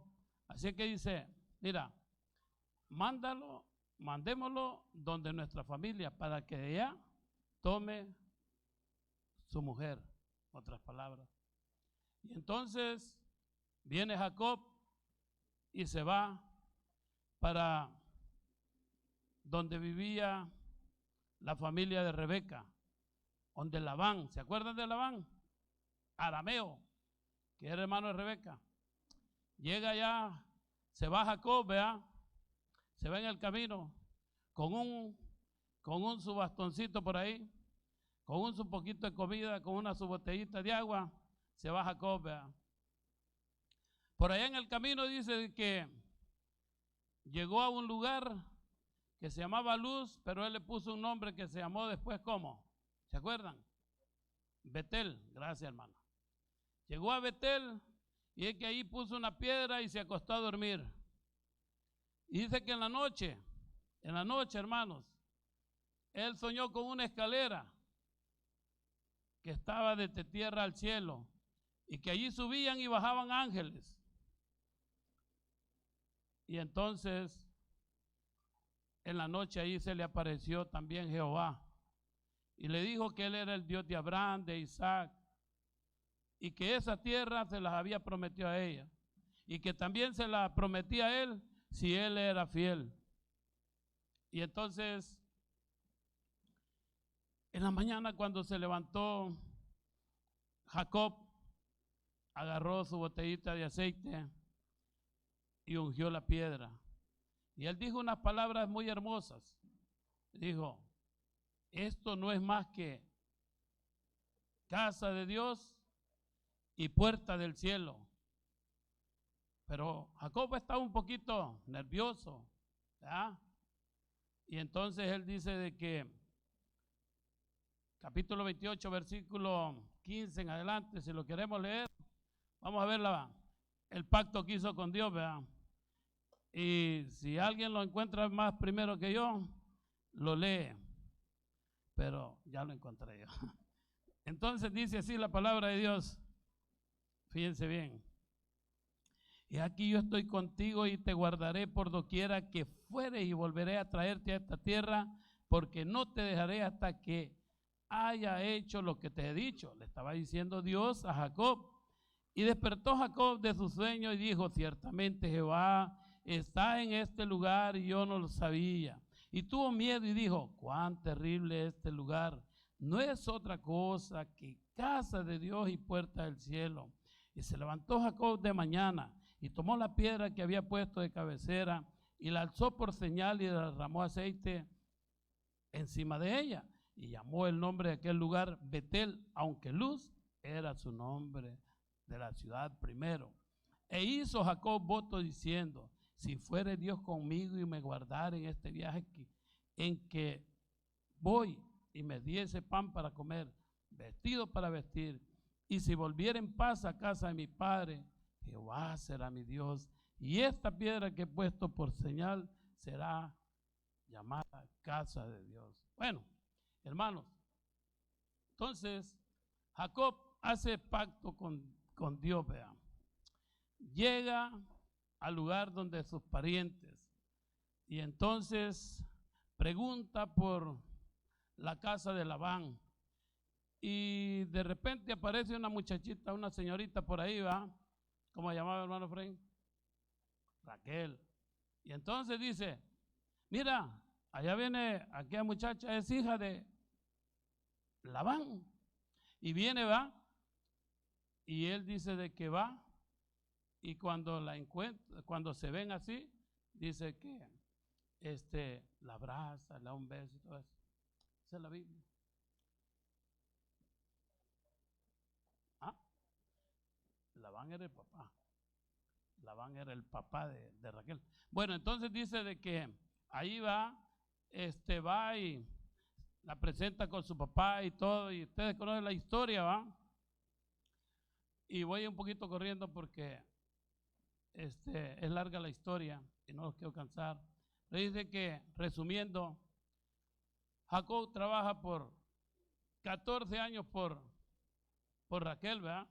Así que dice, mira, mandémoslo donde nuestra familia para que ella tome su mujer, otras palabras. Y entonces viene Jacob y se va para donde vivía la familia de Rebeca, donde Labán, ¿se acuerdan de Labán? Arameo, que era hermano de Rebeca. Llega allá, se va Jacob, vea, se va en el camino con un su bastoncito por ahí, con su poquito de comida, con una su botellita de agua, se va Jacob, vea. Por allá en el camino dice que llegó a un lugar que se llamaba Luz, pero él le puso un nombre que se llamó después, ¿cómo? ¿Se acuerdan? Betel, gracias hermano. Llegó a Betel y es que ahí puso una piedra y se acostó a dormir. Y dice que en la noche, hermanos, él soñó con una escalera que estaba desde tierra al cielo y que allí subían y bajaban ángeles. Y entonces, en la noche ahí se le apareció también Jehová y le dijo que él era el Dios de Abraham, de Isaac, y que esa tierra se las había prometido a ella y que también se la prometía a él si él era fiel. Y entonces, en la mañana cuando se levantó Jacob, agarró su botellita de aceite y ungió la piedra. Y él dijo unas palabras muy hermosas. Dijo, esto no es más que casa de Dios y puerta del cielo. Pero Jacob estaba un poquito nervioso, ¿verdad? Y entonces él dice de que, capítulo 28, versículo 15 en adelante, si lo queremos leer, vamos a ver el pacto que hizo con Dios, ¿verdad? Y si alguien lo encuentra más primero que yo, lo lee, pero ya lo encontré yo. Entonces dice así la palabra de Dios, fíjense bien. Y aquí yo estoy contigo y te guardaré por doquiera que fueres y volveré a traerte a esta tierra, porque no te dejaré hasta que haya hecho lo que te he dicho. Le estaba diciendo Dios a Jacob. Y despertó Jacob de su sueño y dijo, ciertamente Jehová está en este lugar y yo no lo sabía. Y tuvo miedo y dijo, cuán terrible es este lugar. No es otra cosa que casa de Dios y puerta del cielo. Y se levantó Jacob de mañana y tomó la piedra que había puesto de cabecera y la alzó por señal y derramó aceite encima de ella. Y llamó el nombre de aquel lugar Betel, aunque Luz era su nombre de la ciudad primero. E hizo Jacob voto diciendo, si fuere Dios conmigo y me guardare en este viaje en que voy y me diese pan para comer, vestido para vestir, y si volviera en paz a casa de mi padre, Jehová será mi Dios, y esta piedra que he puesto por señal será llamada casa de Dios. Bueno, hermanos, entonces Jacob hace pacto con Dios, vean. Llega al lugar donde sus parientes y entonces pregunta por la casa de Labán y de repente aparece una muchachita, una señorita por ahí, ¿va? ¿Cómo se llamaba, hermano Frank? Raquel. Y entonces dice, mira, allá viene aquella muchacha, es hija de Labán. Y viene, va, y él dice de que va, y cuando la encuentra, cuando se ven así, dice que la abraza, le da un beso y todo eso. Esa es la Biblia. ¿Ah? Labán era el papá. Labán era el papá de Raquel. Bueno, entonces dice de que ahí va y la presenta con su papá y todo, y ustedes conocen la historia, ¿va? Y voy un poquito corriendo porque es larga la historia y no los quiero cansar. Le dice que, resumiendo, Jacob trabaja por 14 años por Raquel, ¿verdad?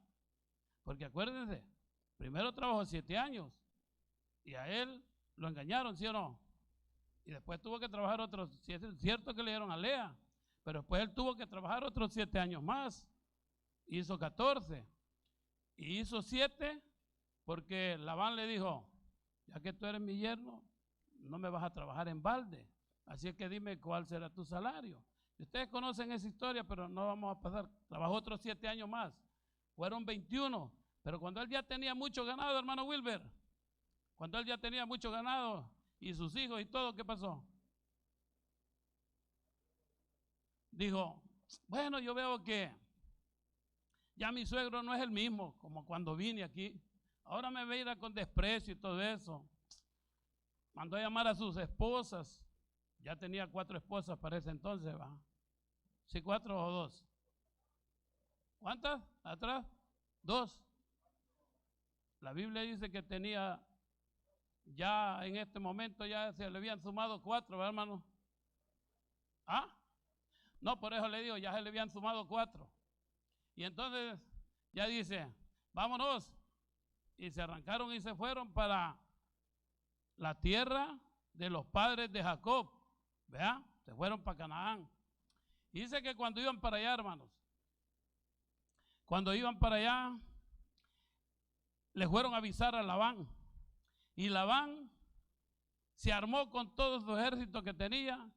Porque acuérdense, primero trabajó 7 años y a él lo engañaron, ¿sí o no? Y después tuvo que trabajar otros, si es cierto que le dieron a Lea, pero después él tuvo que trabajar otros 7 años más. Hizo 14 y hizo 7 porque Labán le dijo, ya que tú eres mi yerno, no me vas a trabajar en balde, así es que dime cuál será tu salario. Ustedes conocen esa historia, pero no vamos a pasar. Trabajó otros 7 años más, fueron 21, pero cuando él ya tenía mucho ganado, hermano Wilber, cuando él ya tenía mucho ganado y sus hijos y todo, ¿qué pasó? Dijo, bueno, yo veo que ya mi suegro no es el mismo como cuando vine aquí. Ahora me ve con desprecio y todo eso. Mandó a llamar a sus esposas. Ya tenía 4 esposas para ese entonces, ¿va? ¿Sí, 4 o 2? ¿Cuántas? ¿Atrás? 2. La Biblia dice que tenía, ya en este momento ya se le habían sumado 4, ¿verdad, hermano? ¿Ah? No, por eso le digo, ya se le habían sumado 4. Y entonces ya dice, vámonos. Y se arrancaron y se fueron para la tierra de los padres de Jacob. ¿Vea? Se fueron para Canaán. Y dice que cuando iban para allá, hermanos, cuando iban para allá, le fueron a avisar a Labán. Y Labán se armó con todo su ejército que tenía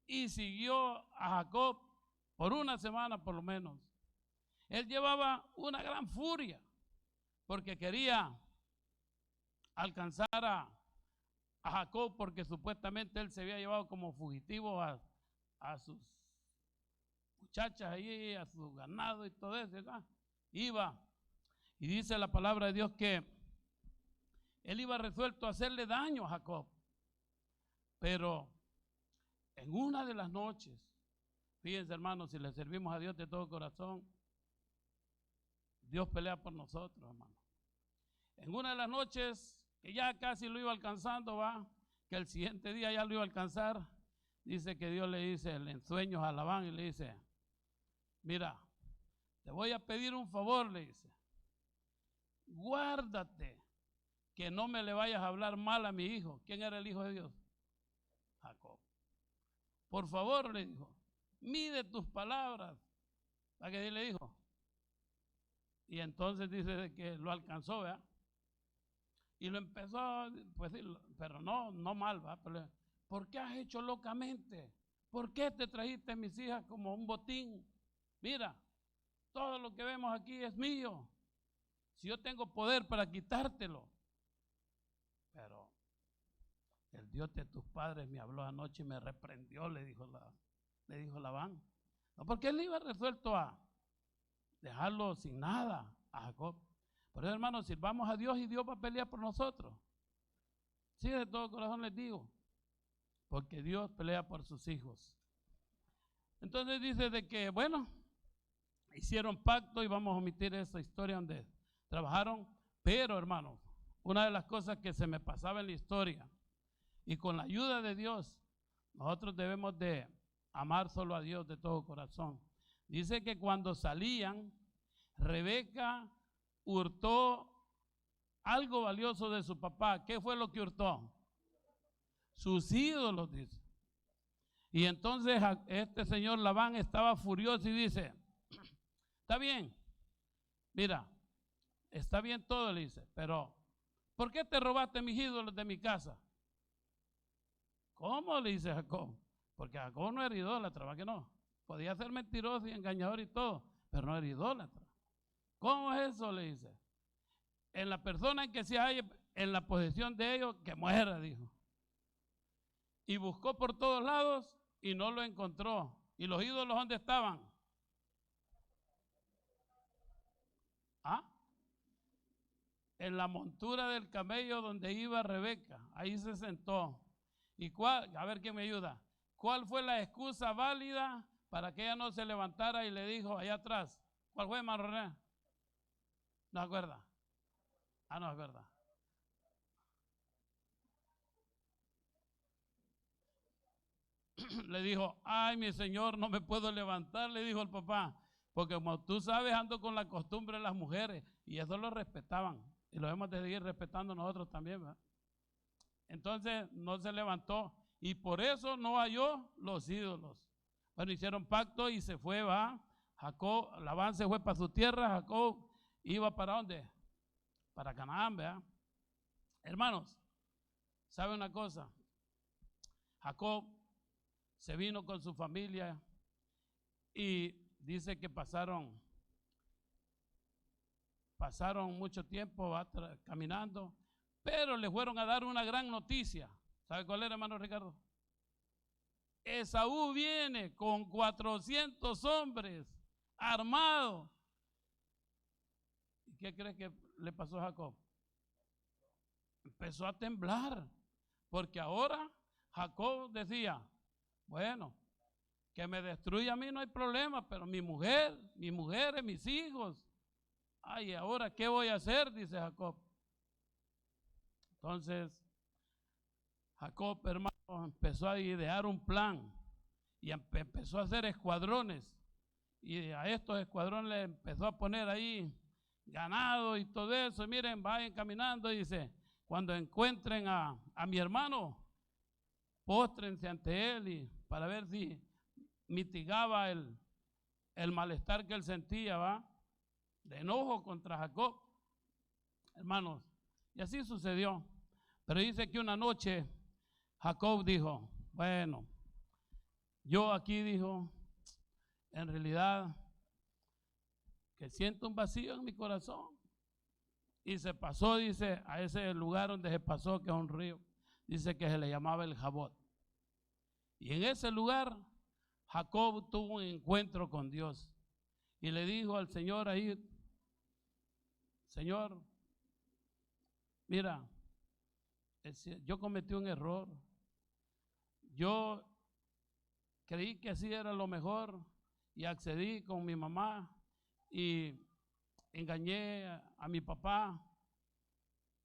y siguió a Jacob por una semana por lo menos. Él llevaba una gran furia porque quería alcanzar a Jacob, porque supuestamente él se había llevado como fugitivo a sus muchachas ahí, a su ganado y todo eso. Iba, y dice la palabra de Dios que él iba resuelto a hacerle daño a Jacob. Pero en una de las noches, fíjense hermanos, si le servimos a Dios de todo corazón, Dios pelea por nosotros, hermano. En una de las noches, que ya casi lo iba alcanzando, va, que el siguiente día ya lo iba a alcanzar, dice que Dios le dice en sueños a Labán y le dice, mira, te voy a pedir un favor, le dice, guárdate que no me le vayas a hablar mal a mi hijo. ¿Quién era el hijo de Dios? Jacob. Por favor, le dijo, mide tus palabras, ¿Verdad que le dijo? Y entonces dice de que lo alcanzó, ¿verdad? Y lo empezó, pues sí, pero no mal, ¿verdad? Pero, ¿por qué has hecho locamente? ¿Por qué te trajiste a mis hijas como un botín? Mira, todo lo que vemos aquí es mío. Si yo tengo poder para quitártelo. Pero el Dios de tus padres me habló anoche y me reprendió, le dijo Labán. No, porque él iba resuelto a dejarlo sin nada a Jacob. Por eso, hermanos, sirvamos a Dios y Dios va a pelear por nosotros. Sí, de todo corazón les digo. Porque Dios pelea por sus hijos. Entonces dice de que, bueno, hicieron pacto y vamos a omitir esa historia donde trabajaron. Pero, hermanos, una de las cosas que se me pasaba en la historia, y con la ayuda de Dios, nosotros debemos de amar solo a Dios de todo corazón. Dice que cuando salían, Rebeca hurtó algo valioso de su papá. ¿Qué fue lo que hurtó? Sus ídolos, dice. Y entonces este señor Labán estaba furioso y dice, está bien, mira, está bien todo, le dice, pero ¿por qué te robaste mis ídolos de mi casa? ¿Cómo? Le dice Jacob. Porque Jacob no era idólatra, ¿va que no? Podía ser mentiroso y engañador y todo, pero no era idólatra. ¿Cómo es eso? Le dice. En la persona en que se halla en la posesión de ellos, que muera, dijo. Y buscó por todos lados y no lo encontró. ¿Y los ídolos dónde estaban? ¿Ah? En la montura del camello donde iba Rebeca. Ahí se sentó. ¿Y cuál? A ver quién me ayuda. ¿Cuál fue la excusa válida para que ella no se levantara y le dijo allá atrás? ¿Cuál fue, hermano René? ¿No se acuerda? Ah, no, es verdad. Le dijo, ay, mi señor, no me puedo levantar, le dijo el papá, porque como tú sabes, ando con la costumbre de las mujeres, y eso lo respetaban, y lo hemos de seguir respetando nosotros también, ¿verdad? Entonces no se levantó, y por eso no halló los ídolos. Bueno, hicieron pacto y se fue, ¿va? Jacob, Labán se fue para su tierra, Jacob iba para ¿dónde? Para Canaán, ¿verdad? Hermanos, ¿sabe una cosa? Jacob se vino con su familia y dice que pasaron mucho tiempo caminando, pero le fueron a dar una gran noticia. ¿Sabe cuál era, hermano Ricardo? Esaú viene con 400 hombres armados. ¿Y qué crees que le pasó a Jacob? Empezó a temblar, porque ahora Jacob decía, bueno, que me destruya a mí no hay problema, pero mi mujer, mis mujeres, mis hijos, ay, ¿ahora qué voy a hacer? Dice Jacob. Entonces, Jacob, hermano, empezó a idear un plan y empezó a hacer escuadrones, y a estos escuadrones le empezó a poner ahí ganado y todo eso. Y miren, vayan caminando, dice, cuando encuentren a mi hermano, póstrense ante él y para ver si mitigaba el malestar que él sentía, ¿va? De enojo contra Jacob, hermanos. Y así sucedió. Pero dice que una noche Jacob dijo, bueno, yo aquí, dijo, en realidad que siento un vacío en mi corazón. Y se pasó, dice, a ese lugar donde se pasó, que es un río, dice que se le llamaba el Jabot. Y en ese lugar Jacob tuvo un encuentro con Dios y le dijo al Señor ahí, Señor, mira, yo cometí un error, yo creí que así era lo mejor y accedí con mi mamá y engañé a mi papá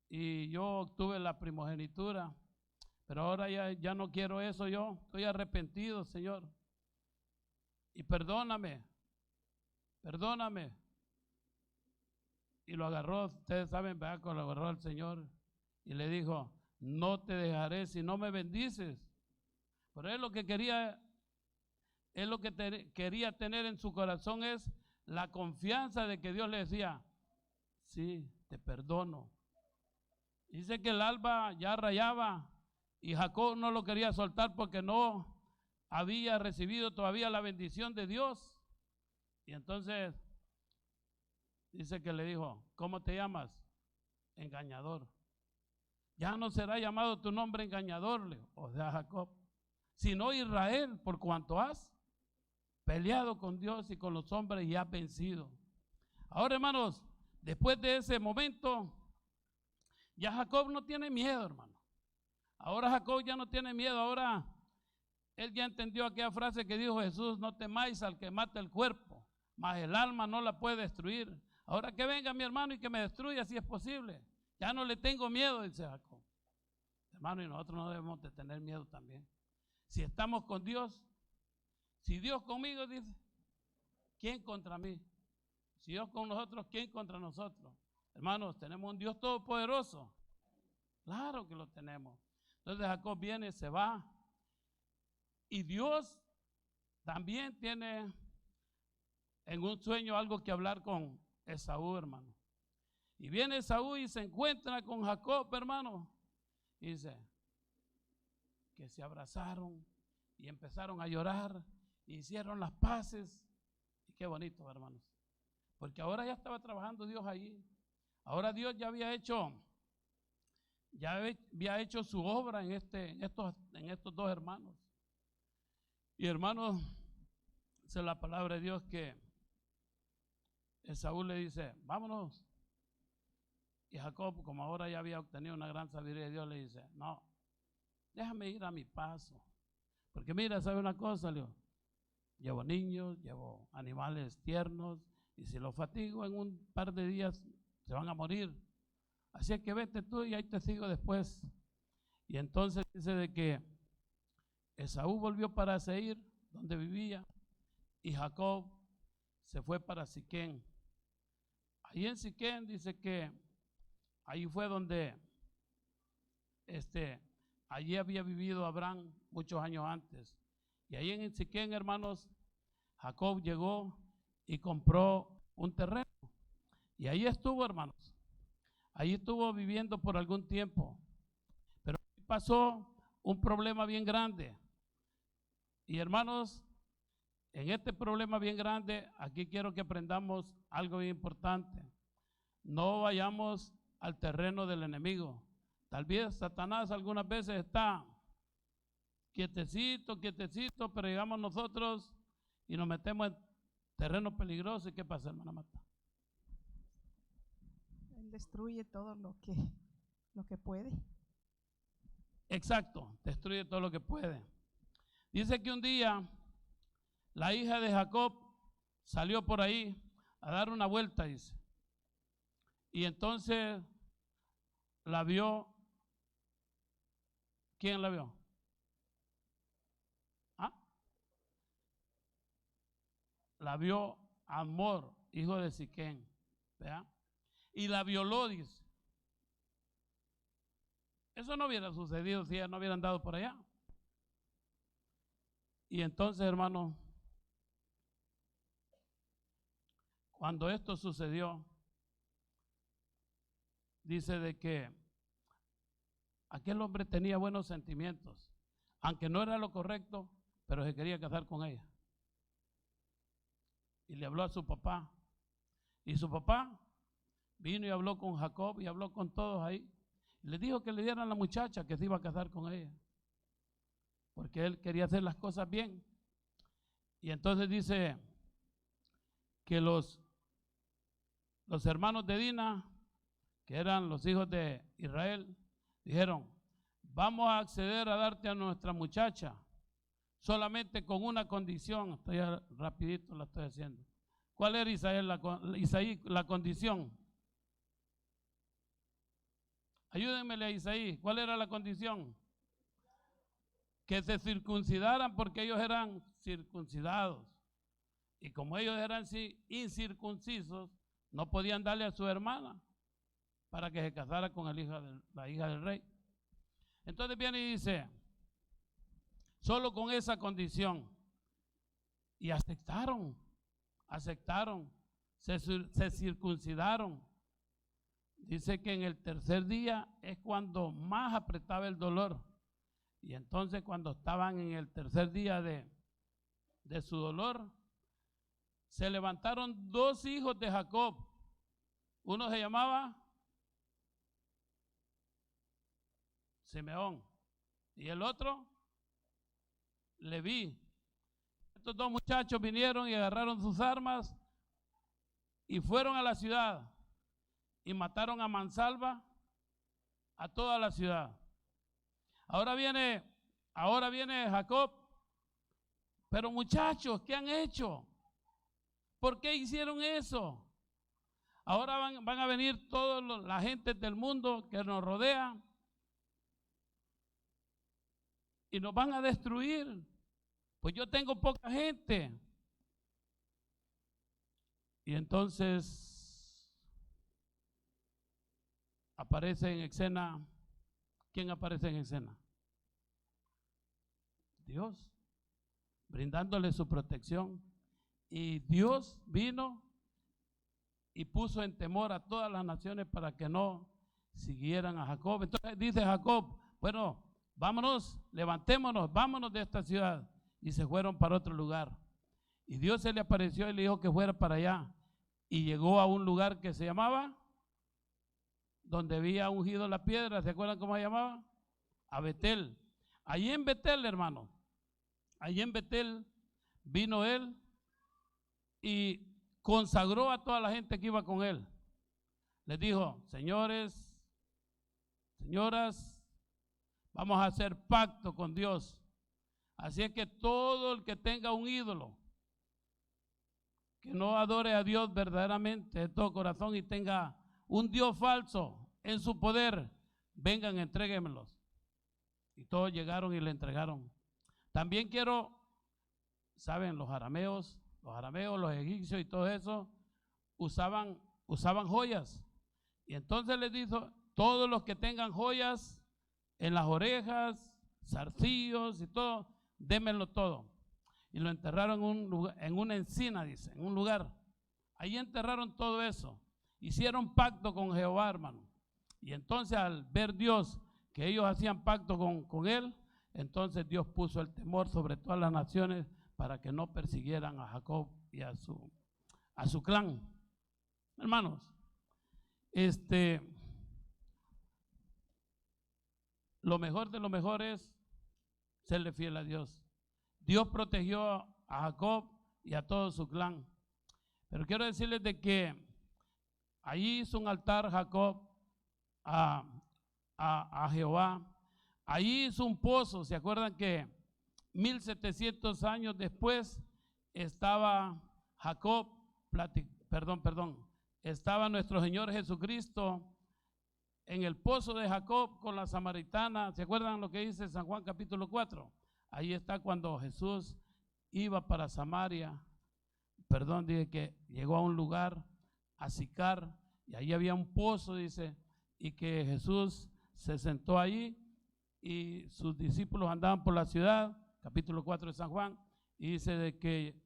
y yo obtuve la primogenitura, pero ahora ya no quiero eso, yo estoy arrepentido, Señor, y perdóname. Y lo agarró, ustedes saben, ¿verdad? Lo agarró al Señor y le dijo, no te dejaré si no me bendices. Pero él lo que quería tener en su corazón es la confianza de que Dios le decía, sí, te perdono. Dice que el alba ya rayaba y Jacob no lo quería soltar porque no había recibido todavía la bendición de Dios. Y entonces dice que le dijo, ¿cómo te llamas? Engañador. Ya no será llamado tu nombre engañador, o sea, Jacob, sino Israel, por cuanto has peleado con Dios y con los hombres y has vencido. Ahora, hermanos, después de ese momento, ya Jacob no tiene miedo, hermano. Ahora Jacob ya no tiene miedo. Ahora él ya entendió aquella frase que dijo Jesús, no temáis al que mata el cuerpo, mas el alma no la puede destruir. Ahora que venga mi hermano y que me destruya si es posible. Ya no le tengo miedo, dice Jacob. Hermano, y nosotros no debemos de tener miedo también. Si estamos con Dios, si Dios conmigo, dice, ¿quién contra mí? Si Dios con nosotros, ¿quién contra nosotros? Hermanos, tenemos un Dios todopoderoso. Claro que lo tenemos. Entonces Jacob viene, se va. Y Dios también tiene en un sueño algo que hablar con Esaú, hermano. Y viene Esaú y se encuentra con Jacob, hermano. Y dice que se abrazaron y empezaron a llorar. Y hicieron las paces. Y qué bonito, hermanos. Porque ahora ya estaba trabajando Dios allí. Ahora Dios ya había hecho su obra en estos dos hermanos. Y hermanos, dice la palabra de Dios que Esaú le dice, vámonos. Y Jacob, como ahora ya había obtenido una gran sabiduría de Dios, le dice, no, déjame ir a mi paso. Porque mira, ¿sabe una cosa, Leo? Llevo niños, llevo animales tiernos, y si los fatigo en un par de días, se van a morir. Así es que vete tú y ahí te sigo después. Y entonces dice de que Esaú volvió para Seir, donde vivía, y Jacob se fue para Siquén. Ahí en Siquén dice que ahí fue donde allí había vivido Abraham muchos años antes. Y ahí en Siquén, hermanos, Jacob llegó y compró un terreno. Y ahí estuvo, hermanos. Ahí estuvo viviendo por algún tiempo. Pero pasó un problema bien grande. Y hermanos, en este problema bien grande, aquí quiero que aprendamos algo bien importante. No vayamos al terreno del enemigo. Tal vez Satanás algunas veces está quietecito, pero llegamos nosotros y nos metemos en terreno peligroso. ¿Y qué pasa, hermana Marta? Él destruye todo lo que puede. Exacto, destruye todo lo que puede. Dice que un día la hija de Jacob salió por ahí a dar una vuelta, dice. Y entonces la vio. ¿Quién la vio? ¿Ah? La vio Amor, hijo de Siquén, ¿verdad? Y la violó, dice. Eso no hubiera sucedido si ella no hubiera andado por allá. Y entonces, hermano, cuando esto sucedió, dice de que aquel hombre tenía buenos sentimientos, aunque no era lo correcto, pero se quería casar con ella. Y le habló a su papá. Y su papá vino y habló con Jacob y habló con todos ahí. Y le dijo que le dieran a la muchacha que se iba a casar con ella, porque él quería hacer las cosas bien. Y entonces dice que los hermanos de Dina, que eran los hijos de Israel, dijeron, vamos a acceder a darte a nuestra muchacha, solamente con una condición. Estoy rapidito, la estoy haciendo. ¿Cuál era Isaí la condición? Ayúdenmele a Isaí. ¿Cuál era la condición? Que se circuncidaran, porque ellos eran circuncidados. Y como ellos eran incircuncisos, no podían darle a su hermana para que se casara con la hija del rey. Entonces viene y dice, solo con esa condición. Y aceptaron. se circuncidaron. Dice que en el tercer día es cuando más apretaba el dolor. Y entonces cuando estaban en el tercer día de su dolor, se levantaron 2 hijos de Jacob. Uno se llamaba Simeón y el otro Leví. Estos 2 muchachos vinieron y agarraron sus armas y fueron a la ciudad y mataron a mansalva a toda la ciudad. Ahora viene Jacob. Pero muchachos, ¿qué han hecho? ¿Por qué hicieron eso? Ahora van a venir toda la gente del mundo que nos rodea y nos van a destruir. Pues yo tengo poca gente. Y entonces aparece en escena. ¿Quién aparece en escena? Dios, brindándole su protección. Y Dios vino y puso en temor a todas las naciones para que no siguieran a Jacob. Entonces dice Jacob, bueno, vámonos, levantémonos, vámonos de esta ciudad. Y se fueron para otro lugar. Y Dios se le apareció y le dijo que fuera para allá. Y llegó a un lugar que se llamaba, donde había ungido la piedra, ¿se acuerdan cómo se llamaba? A Betel. Allí en Betel, hermano, allí en Betel vino él y consagró a toda la gente que iba con él. Les dijo, señores, señoras, vamos a hacer pacto con Dios. Así es que todo el que tenga un ídolo, que no adore a Dios verdaderamente de todo corazón y tenga un Dios falso en su poder, vengan, entréguenmelos. Y todos llegaron y le entregaron. También quiero, saben, los arameos, los egipcios y todo eso, usaban joyas. Y entonces les dijo, todos los que tengan joyas en las orejas, zarcillos y todo, démenlo todo. Y lo enterraron en una encina, dice, en un lugar. Ahí enterraron todo eso. Hicieron pacto con Jehová, hermano. Y entonces al ver Dios que ellos hacían pacto con él, entonces Dios puso el temor sobre todas las naciones para que no persiguieran a Jacob y a su clan. Hermanos, lo mejor de lo mejor es serle fiel a Dios. Dios protegió a Jacob y a todo su clan. Pero quiero decirles de que allí hizo un altar Jacob a Jehová. Allí hizo un pozo. ¿Se acuerdan que 1700 años después estaba Jacob, estaba nuestro Señor Jesucristo en el pozo de Jacob con la samaritana? ¿Se acuerdan lo que dice San Juan capítulo 4? Ahí está cuando Jesús iba para Samaria, dice que llegó a un lugar, a Sicar, y ahí había un pozo, dice, y que Jesús se sentó allí y sus discípulos andaban por la ciudad, capítulo 4 de San Juan, y dice de que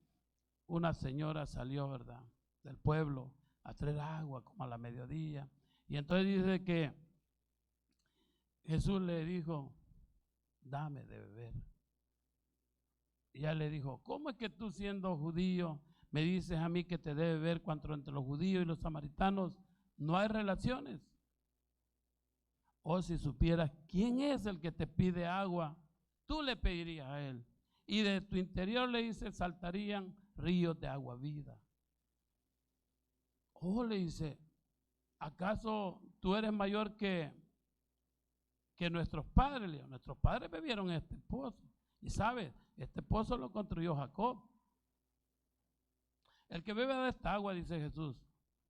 una señora salió, ¿verdad?, del pueblo a traer agua como a la mediodía, y entonces dice que Jesús le dijo, dame de beber. Y ella le dijo, ¿cómo es que tú siendo judío me dices a mí que te debe beber cuando entre los judíos y los samaritanos no hay relaciones? O si supieras quién es el que te pide agua, tú le pedirías a él. Y de tu interior, le dice, saltarían ríos de agua vida. Le dice, ¿acaso tú eres mayor que nuestros padres? Le dijo, nuestros padres bebieron este pozo. Y sabes, este pozo lo construyó Jacob. El que beba de esta agua, dice Jesús,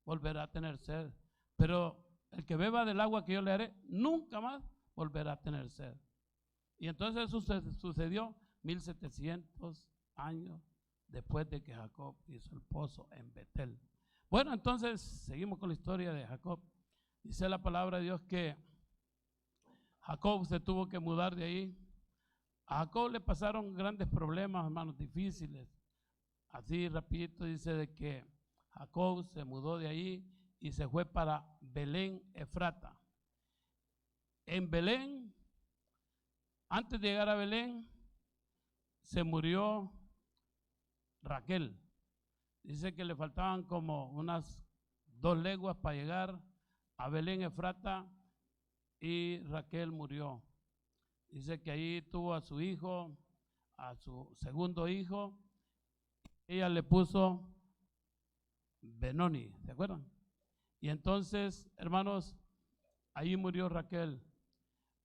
volverá a tener sed. Pero el que beba del agua que yo le haré, nunca más volverá a tener sed. Y entonces eso sucedió 1700 años después de que Jacob hizo el pozo en Betel. Bueno, entonces seguimos con la historia de Jacob. Dice la palabra de Dios que Jacob se tuvo que mudar de ahí. A Jacob le pasaron grandes problemas, hermanos, difíciles. Así rapidito dice de que Jacob se mudó de ahí y se fue para Belén, Efrata. En Belén, antes de llegar a Belén, se murió Raquel. Dice que le faltaban como unas 2 leguas para llegar a Belén, Efrata, y Raquel murió. Dice que ahí tuvo a su hijo, a su segundo hijo. Ella le puso Benoni, ¿se acuerdan? Y entonces, hermanos, ahí murió Raquel.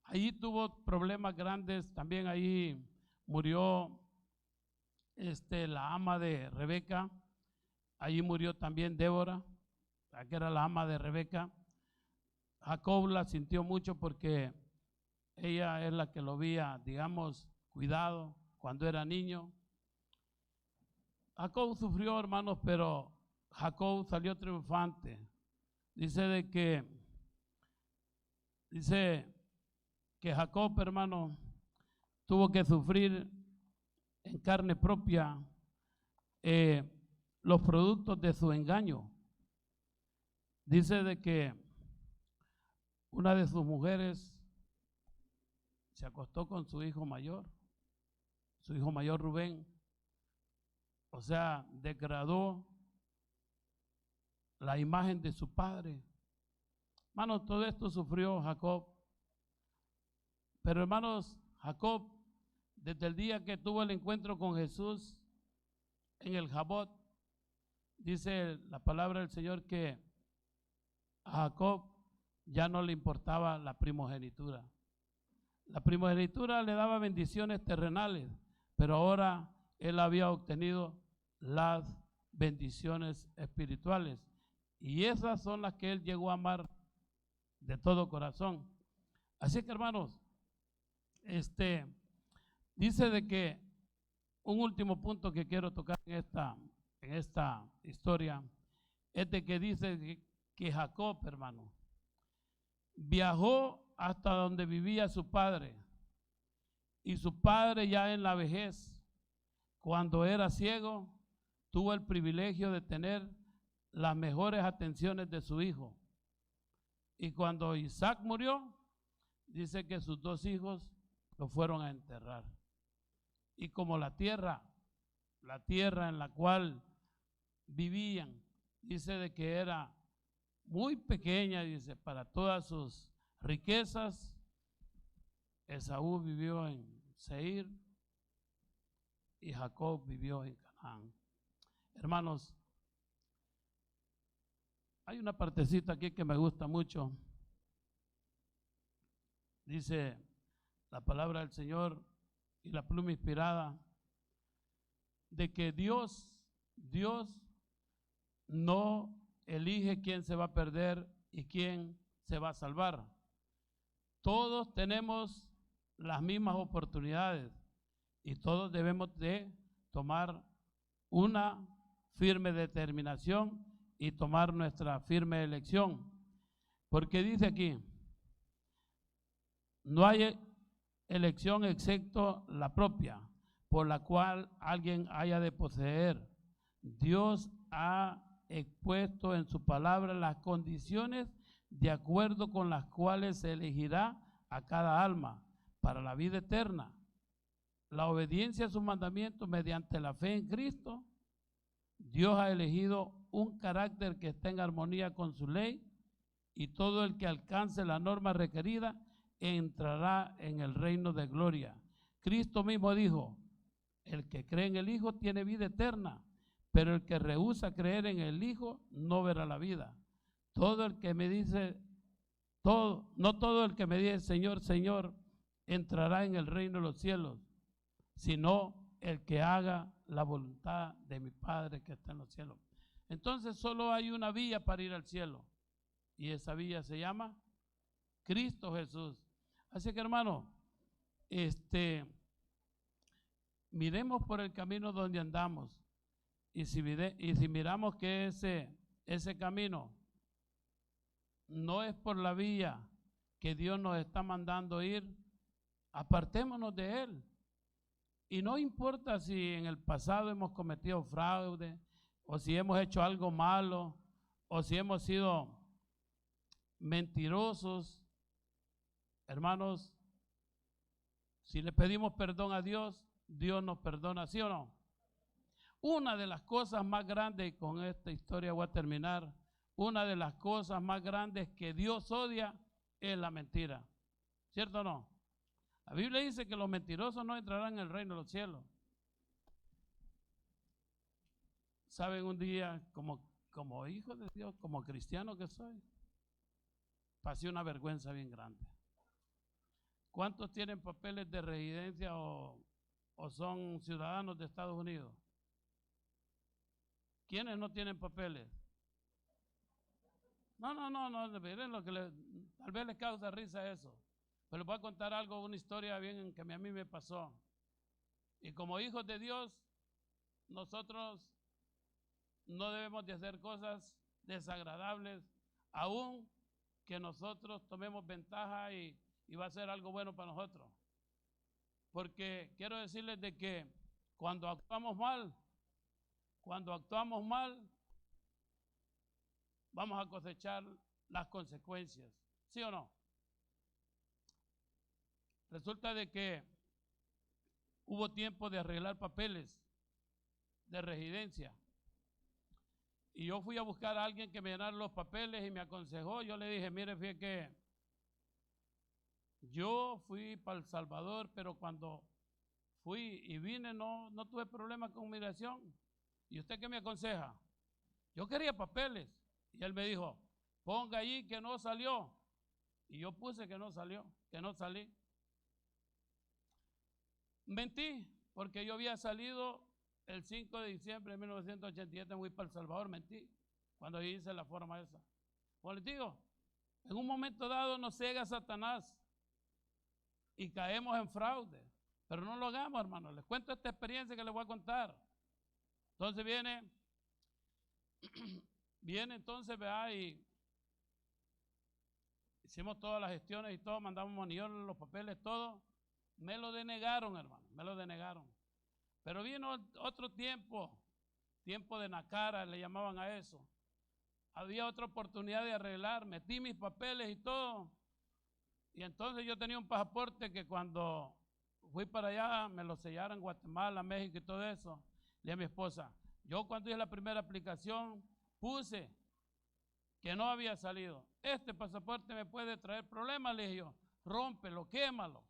Ahí tuvo problemas grandes, también ahí murió la ama de Rebeca, ahí murió también Débora, que era la ama de Rebeca. Jacob la sintió mucho porque ella es la que lo había, digamos, cuidado cuando era niño. Jacob sufrió, hermanos, pero Jacob salió triunfante. Dice que Jacob, hermano, tuvo que sufrir en carne propia los productos de su engaño. Dice de que una de sus mujeres se acostó con su hijo mayor Rubén, o sea, degradó la imagen de su padre. Hermanos, todo esto sufrió Jacob. Pero hermanos, Jacob, desde el día que tuvo el encuentro con Jesús en el Jabot, dice la palabra del Señor que a Jacob ya no le importaba la primogenitura. La primogenitura le daba bendiciones terrenales, pero ahora él había obtenido las bendiciones espirituales. Y esas son las que él llegó a amar de todo corazón. Así que, hermanos, dice de que un último punto que quiero tocar en esta historia es de que dice que Jacob, hermano, viajó hasta donde vivía su padre, y su padre ya en la vejez, cuando era ciego, tuvo el privilegio de tener las mejores atenciones de su hijo. Y cuando Isaac murió, dice que sus 2 hijos lo fueron a enterrar. Y como la tierra en la cual vivían, dice de que era muy pequeña, dice, para todas sus riquezas, Esaú vivió en Seir y Jacob vivió en Canaán. Hermanos, hay una partecita aquí que me gusta mucho. Dice la palabra del Señor y la pluma inspirada de que Dios no elige quién se va a perder y quién se va a salvar. Todos tenemos las mismas oportunidades y todos debemos de tomar una firme determinación y tomar nuestra firme elección. Porque dice aquí, no hay elección excepto la propia, por la cual alguien haya de poseer. Dios ha expuesto en su palabra las condiciones de acuerdo con las cuales se elegirá a cada alma para la vida eterna. La obediencia a sus mandamientos mediante la fe en Cristo. Dios ha elegido un carácter que esté en armonía con su ley, y todo el que alcance la norma requerida entrará en el reino de gloria. Cristo mismo dijo, el que cree en el Hijo tiene vida eterna, pero el que rehúsa creer en el Hijo no verá la vida. No todo el que me dice Señor, Señor, entrará en el reino de los cielos, sino el que haga la voluntad de mi Padre que está en los cielos. Entonces solo hay una vía para ir al cielo, y esa vía se llama Cristo Jesús. Así que, hermano, miremos por el camino donde andamos, y si miramos que ese camino no es por la vía que Dios nos está mandando ir, apartémonos de él. Y no importa si en el pasado hemos cometido fraude o si hemos hecho algo malo, o si hemos sido mentirosos, hermanos, si le pedimos perdón a Dios, Dios nos perdona, ¿sí o no? Una de las cosas más grandes, y con esta historia voy a terminar, una de las cosas más grandes que Dios odia es la mentira, ¿cierto o no? La Biblia dice que los mentirosos no entrarán en el reino de los cielos. ¿Saben? Un día, como hijo de Dios, como cristiano que soy, pasé una vergüenza bien grande. ¿Cuántos tienen papeles de residencia o son ciudadanos de Estados Unidos? ¿Quiénes no tienen papeles? No, miren lo que tal vez les causa risa eso. Pero les voy a contar algo, una historia bien que a mí me pasó. Y como hijos de Dios, nosotros no debemos de hacer cosas desagradables, aún que nosotros tomemos ventaja y va a ser algo bueno para nosotros. Porque quiero decirles de que cuando actuamos mal, vamos a cosechar las consecuencias, ¿sí o no? Resulta de que hubo tiempo de arreglar papeles de residencia. Y yo fui a buscar a alguien que me llenara los papeles y me aconsejó. Yo le dije, mire, fíjate que yo fui para El Salvador, pero cuando fui y vine no tuve problema con migración. ¿Y usted qué me aconseja? Yo quería papeles. Y él me dijo, ponga ahí que no salió. Y yo puse que no salió, que no salí. Mentí, porque yo había salido el 5 de diciembre de 1987, fui para El Salvador, mentí, cuando hice la forma esa. Pues les digo, en un momento dado nos ciega Satanás y caemos en fraude, pero no lo hagamos, hermano. Les cuento esta experiencia que les voy a contar. Entonces viene entonces, vea, y hicimos todas las gestiones y todo, mandamos monillón, los papeles, todo. Me lo denegaron, hermano, me lo denegaron. Pero vino otro tiempo de nacara, le llamaban a eso. Había otra oportunidad de arreglar, metí mis papeles y todo. Y entonces yo tenía un pasaporte que cuando fui para allá me lo sellaron en Guatemala, México y todo eso. Le dije a mi esposa, yo cuando hice la primera aplicación puse que no había salido. Este pasaporte me puede traer problemas, le dije yo, rómpelo, quémalo.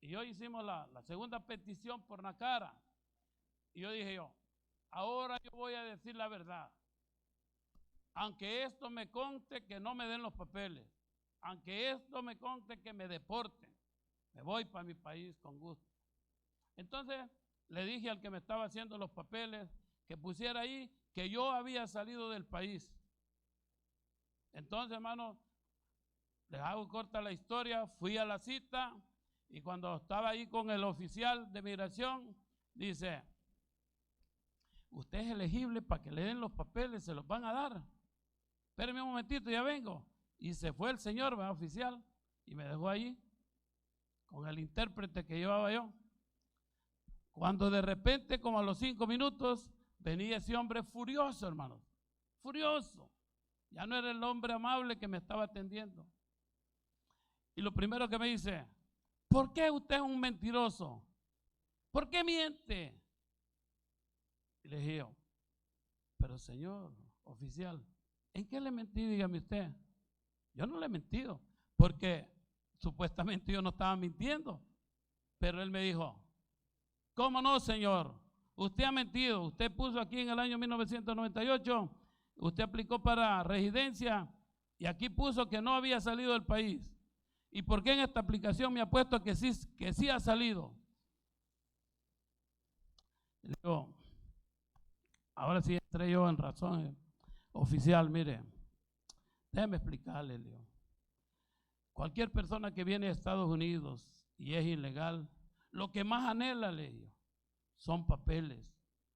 Y hoy hicimos la segunda petición por nacara. Y yo dije ahora yo voy a decir la verdad. Aunque esto me conste que no me den los papeles, aunque esto me conste que me deporten, me voy para mi país con gusto. Entonces le dije al que me estaba haciendo los papeles que pusiera ahí que yo había salido del país. Entonces, hermano, les hago corta la historia, fui a la cita. Y cuando estaba ahí con el oficial de migración, dice, usted es elegible para que le den los papeles, se los van a dar. Espéreme un momentito, ya vengo. Y se fue el señor, ¿verdad, oficial? Y me dejó ahí con el intérprete que llevaba yo. Cuando de repente, como a los 5 minutos, venía ese hombre furioso, hermano. Furioso. Ya no era el hombre amable que me estaba atendiendo. Y lo primero que me dice, ¿por qué usted es un mentiroso? ¿Por qué miente? Y le dije pero señor oficial, ¿en qué le mentí? Dígame usted. Yo no le he mentido, porque supuestamente yo no estaba mintiendo. Pero él me dijo, ¿cómo no, señor? Usted ha mentido. Usted puso aquí en el año 1998, usted aplicó para residencia y aquí puso que no había salido del país. ¿Y por qué en esta aplicación me ha puesto que sí ha salido? Le digo, ahora sí entré yo en razón, oficial, mire, déjeme explicarle, le digo. Cualquier persona que viene a Estados Unidos y es ilegal, lo que más anhela, le digo, son papeles.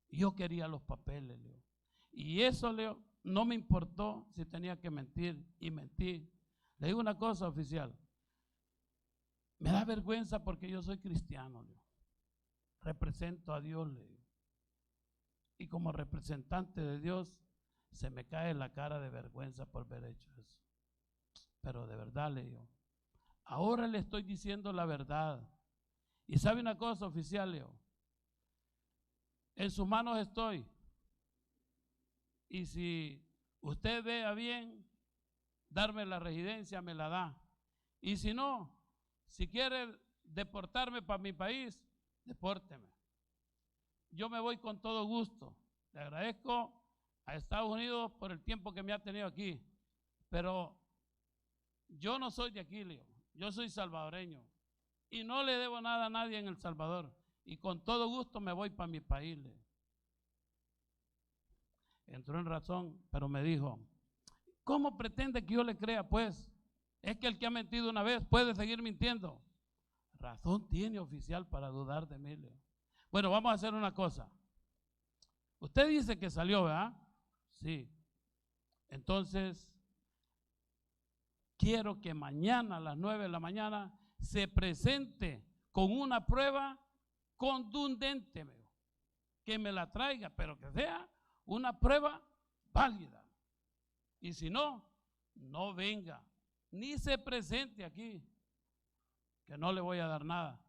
Y yo quería los papeles, le digo. Y eso, le digo, no me importó si tenía que mentir, y mentí. Le digo una cosa, oficial. Me da vergüenza porque yo soy cristiano, le digo. Represento a Dios, le digo. Y como representante de Dios, se me cae la cara de vergüenza por haber hecho eso. Pero de verdad le digo, ahora le estoy diciendo la verdad. Y sabe una cosa, oficial, Leo, en sus manos estoy. Y si usted vea bien darme la residencia, me la da. Y si no, si quiere deportarme para mi país, depórteme. Yo me voy con todo gusto. Le agradezco a Estados Unidos por el tiempo que me ha tenido aquí. Pero yo no soy de aquí, Leo. Yo soy salvadoreño. Y no le debo nada a nadie en El Salvador. Y con todo gusto me voy para mi país, Leo. Entró en razón, pero me dijo, ¿cómo pretende que yo le crea, pues? Es que el que ha mentido una vez puede seguir mintiendo. Razón tiene, oficial, para dudar de mí, Leo. Bueno, vamos a hacer una cosa. Usted dice que salió, ¿verdad? Sí. Entonces, quiero que mañana a las 9 de la mañana se presente con una prueba contundente, que me la traiga, pero que sea una prueba válida. Y si no, no venga, ni se presente aquí, que no le voy a dar nada.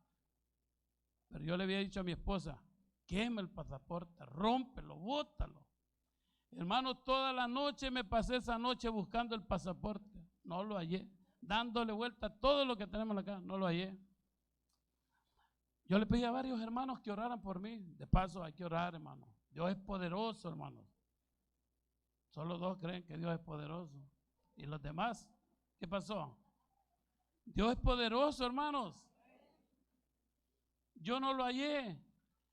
Pero yo le había dicho a mi esposa, queme el pasaporte, rómpelo, bótalo. Hermano, toda la noche me pasé esa noche buscando el pasaporte, no lo hallé, dándole vuelta a todo lo que tenemos acá, no lo hallé. Yo le pedí a varios hermanos que oraran por mí. De paso, hay que orar, hermano. Dios es poderoso, hermano. Solo 2 creen que Dios es poderoso. ¿Y los demás? ¿Qué pasó? Dios es poderoso, hermanos. Yo no lo hallé.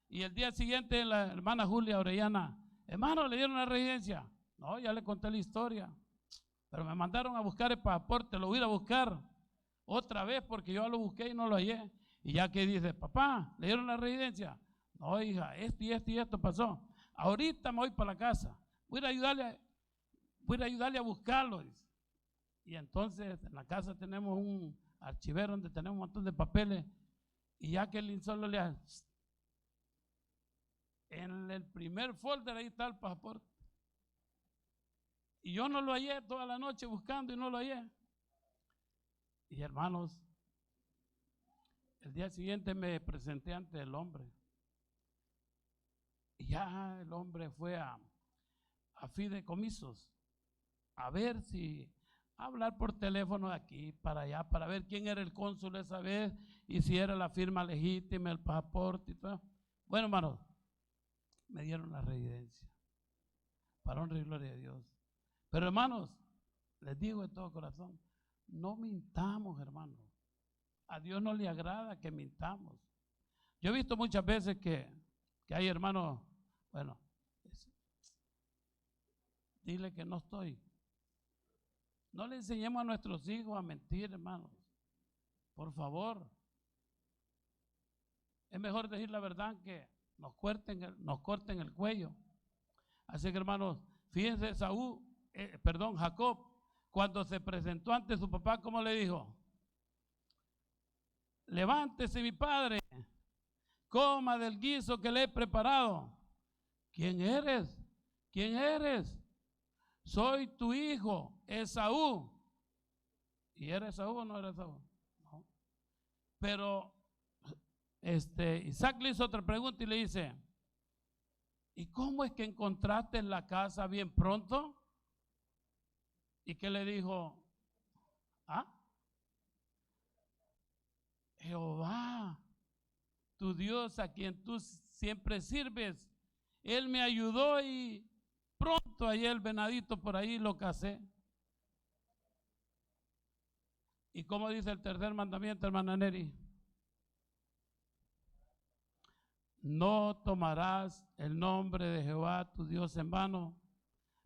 Y el día siguiente la hermana Julia Orellana, hermano, ¿le dieron la residencia? No, ya le conté la historia. Pero me mandaron a buscar el pasaporte, lo voy a ir a buscar otra vez porque yo lo busqué y no lo hallé. Y ya que dice, papá, ¿le dieron la residencia? No, hija, esto y esto y esto pasó. Ahorita me voy para la casa. Voy a ayudarle a buscarlo. Dice. Y entonces en la casa tenemos un archivero donde tenemos un montón de papeles. Y ya que el solo le hace, en el primer folder ahí está el pasaporte. Y yo no lo hallé toda la noche buscando y no lo hallé. Y hermanos, el día siguiente me presenté ante el hombre. Y ya el hombre fue a fideicomisos a ver si hablar por teléfono de aquí para allá, para ver quién era el cónsul esa vez y si era la firma legítima, el pasaporte y todo. Bueno, hermanos, me dieron la residencia. Para honra y gloria de Dios. Pero hermanos, les digo de todo corazón, no mintamos, hermanos. A Dios no le agrada que mintamos. Yo he visto muchas veces que hay hermanos, bueno, dile que no estoy. No le enseñemos a nuestros hijos a mentir, hermanos. Por favor. Es mejor decir la verdad que nos corten el cuello. Así que, hermanos, fíjense, Jacob, cuando se presentó ante su papá, ¿cómo le dijo? Levántese, mi padre, coma del guiso que le he preparado. ¿Quién eres? ¿Quién eres? Soy tu hijo, Esaú. ¿Y era Esaú o no era Esaú? No. Pero Isaac le hizo otra pregunta y le dice, ¿y cómo es que encontraste la casa bien pronto? ¿Y qué le dijo? Jehová, tu Dios a quien tú siempre sirves, Él me ayudó y pronto hallé el venadito por ahí y lo casé. ¿Y cómo dice el tercer mandamiento, hermana Neri? No tomarás el nombre de Jehová tu Dios en vano,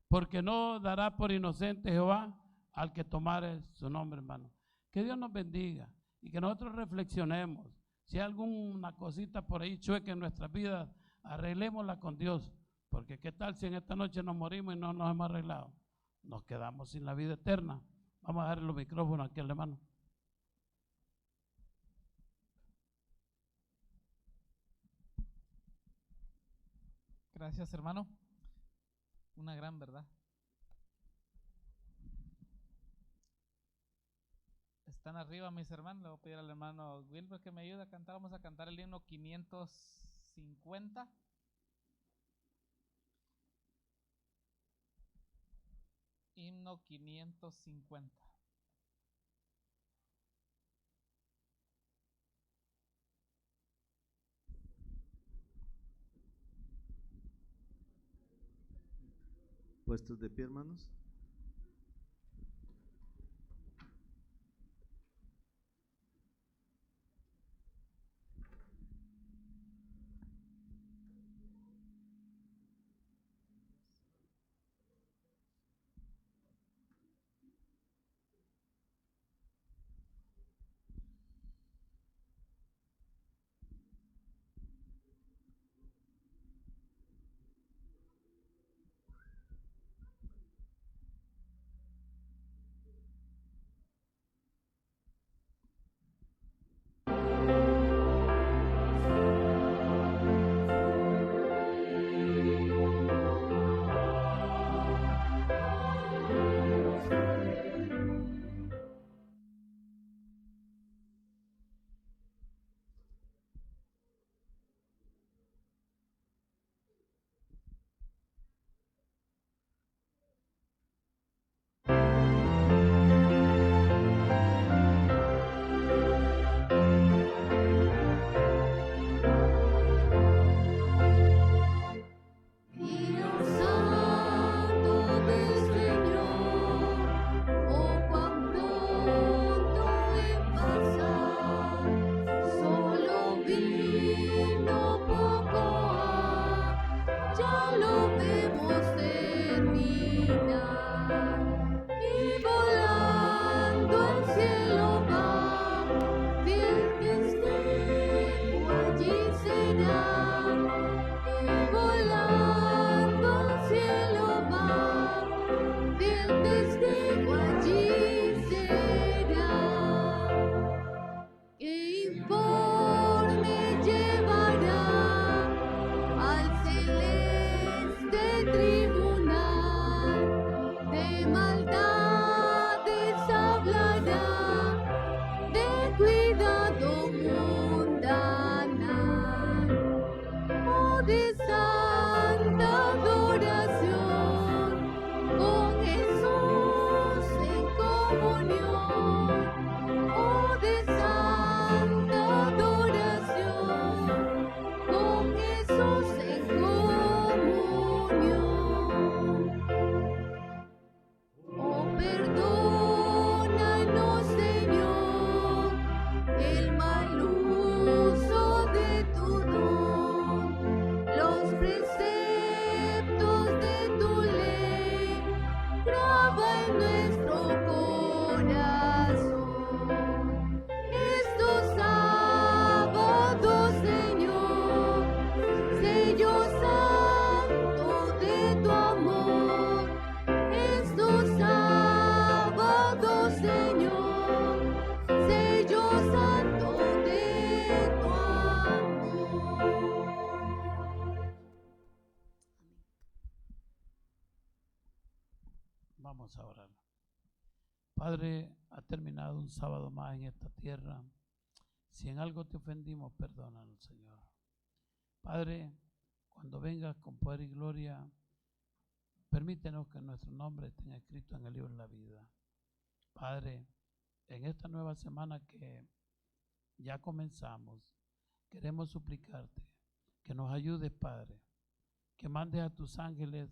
porque no dará por inocente Jehová al que tomare su nombre en vano. Que Dios nos bendiga y que nosotros reflexionemos. Si hay alguna cosita por ahí chueca en nuestras vidas, arreglémosla con Dios, porque qué tal si en esta noche nos morimos y no nos hemos arreglado, nos quedamos sin la vida eterna. Vamos a darle los micrófonos aquí al hermano. Gracias, hermano. Una gran verdad. Están arriba mis hermanos. Le voy a pedir al hermano Wilber que me ayude a cantar. Vamos a cantar el himno 550. Himno 550. Puestos de pie, hermanos. Vamos a orar. Padre, ha terminado un sábado más en esta tierra. Si en algo te ofendimos, perdónanos, Señor. Padre, cuando vengas con poder y gloria, permítenos que nuestro nombre esté escrito en el libro de la vida. Padre, en esta nueva semana que ya comenzamos, queremos suplicarte que nos ayudes, Padre, que mandes a tus ángeles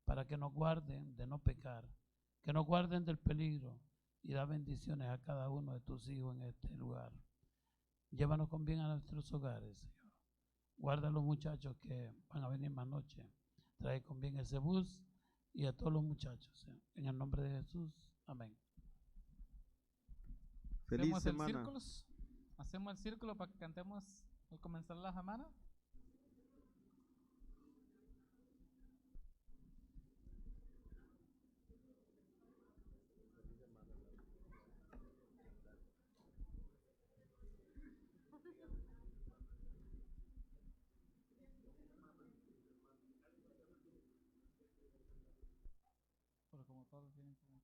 para que nos guarden de no pecar, que nos guarden del peligro y da bendiciones a cada uno de tus hijos en este lugar. Llévanos con bien a nuestros hogares, Señor. Guarda a los muchachos que van a venir más noche. Trae con bien ese bus y a todos los muchachos. En el nombre de Jesús. Amén. Feliz Hacemos semana. Hacemos el círculo para que cantemos al comenzar la semana. todos vienen como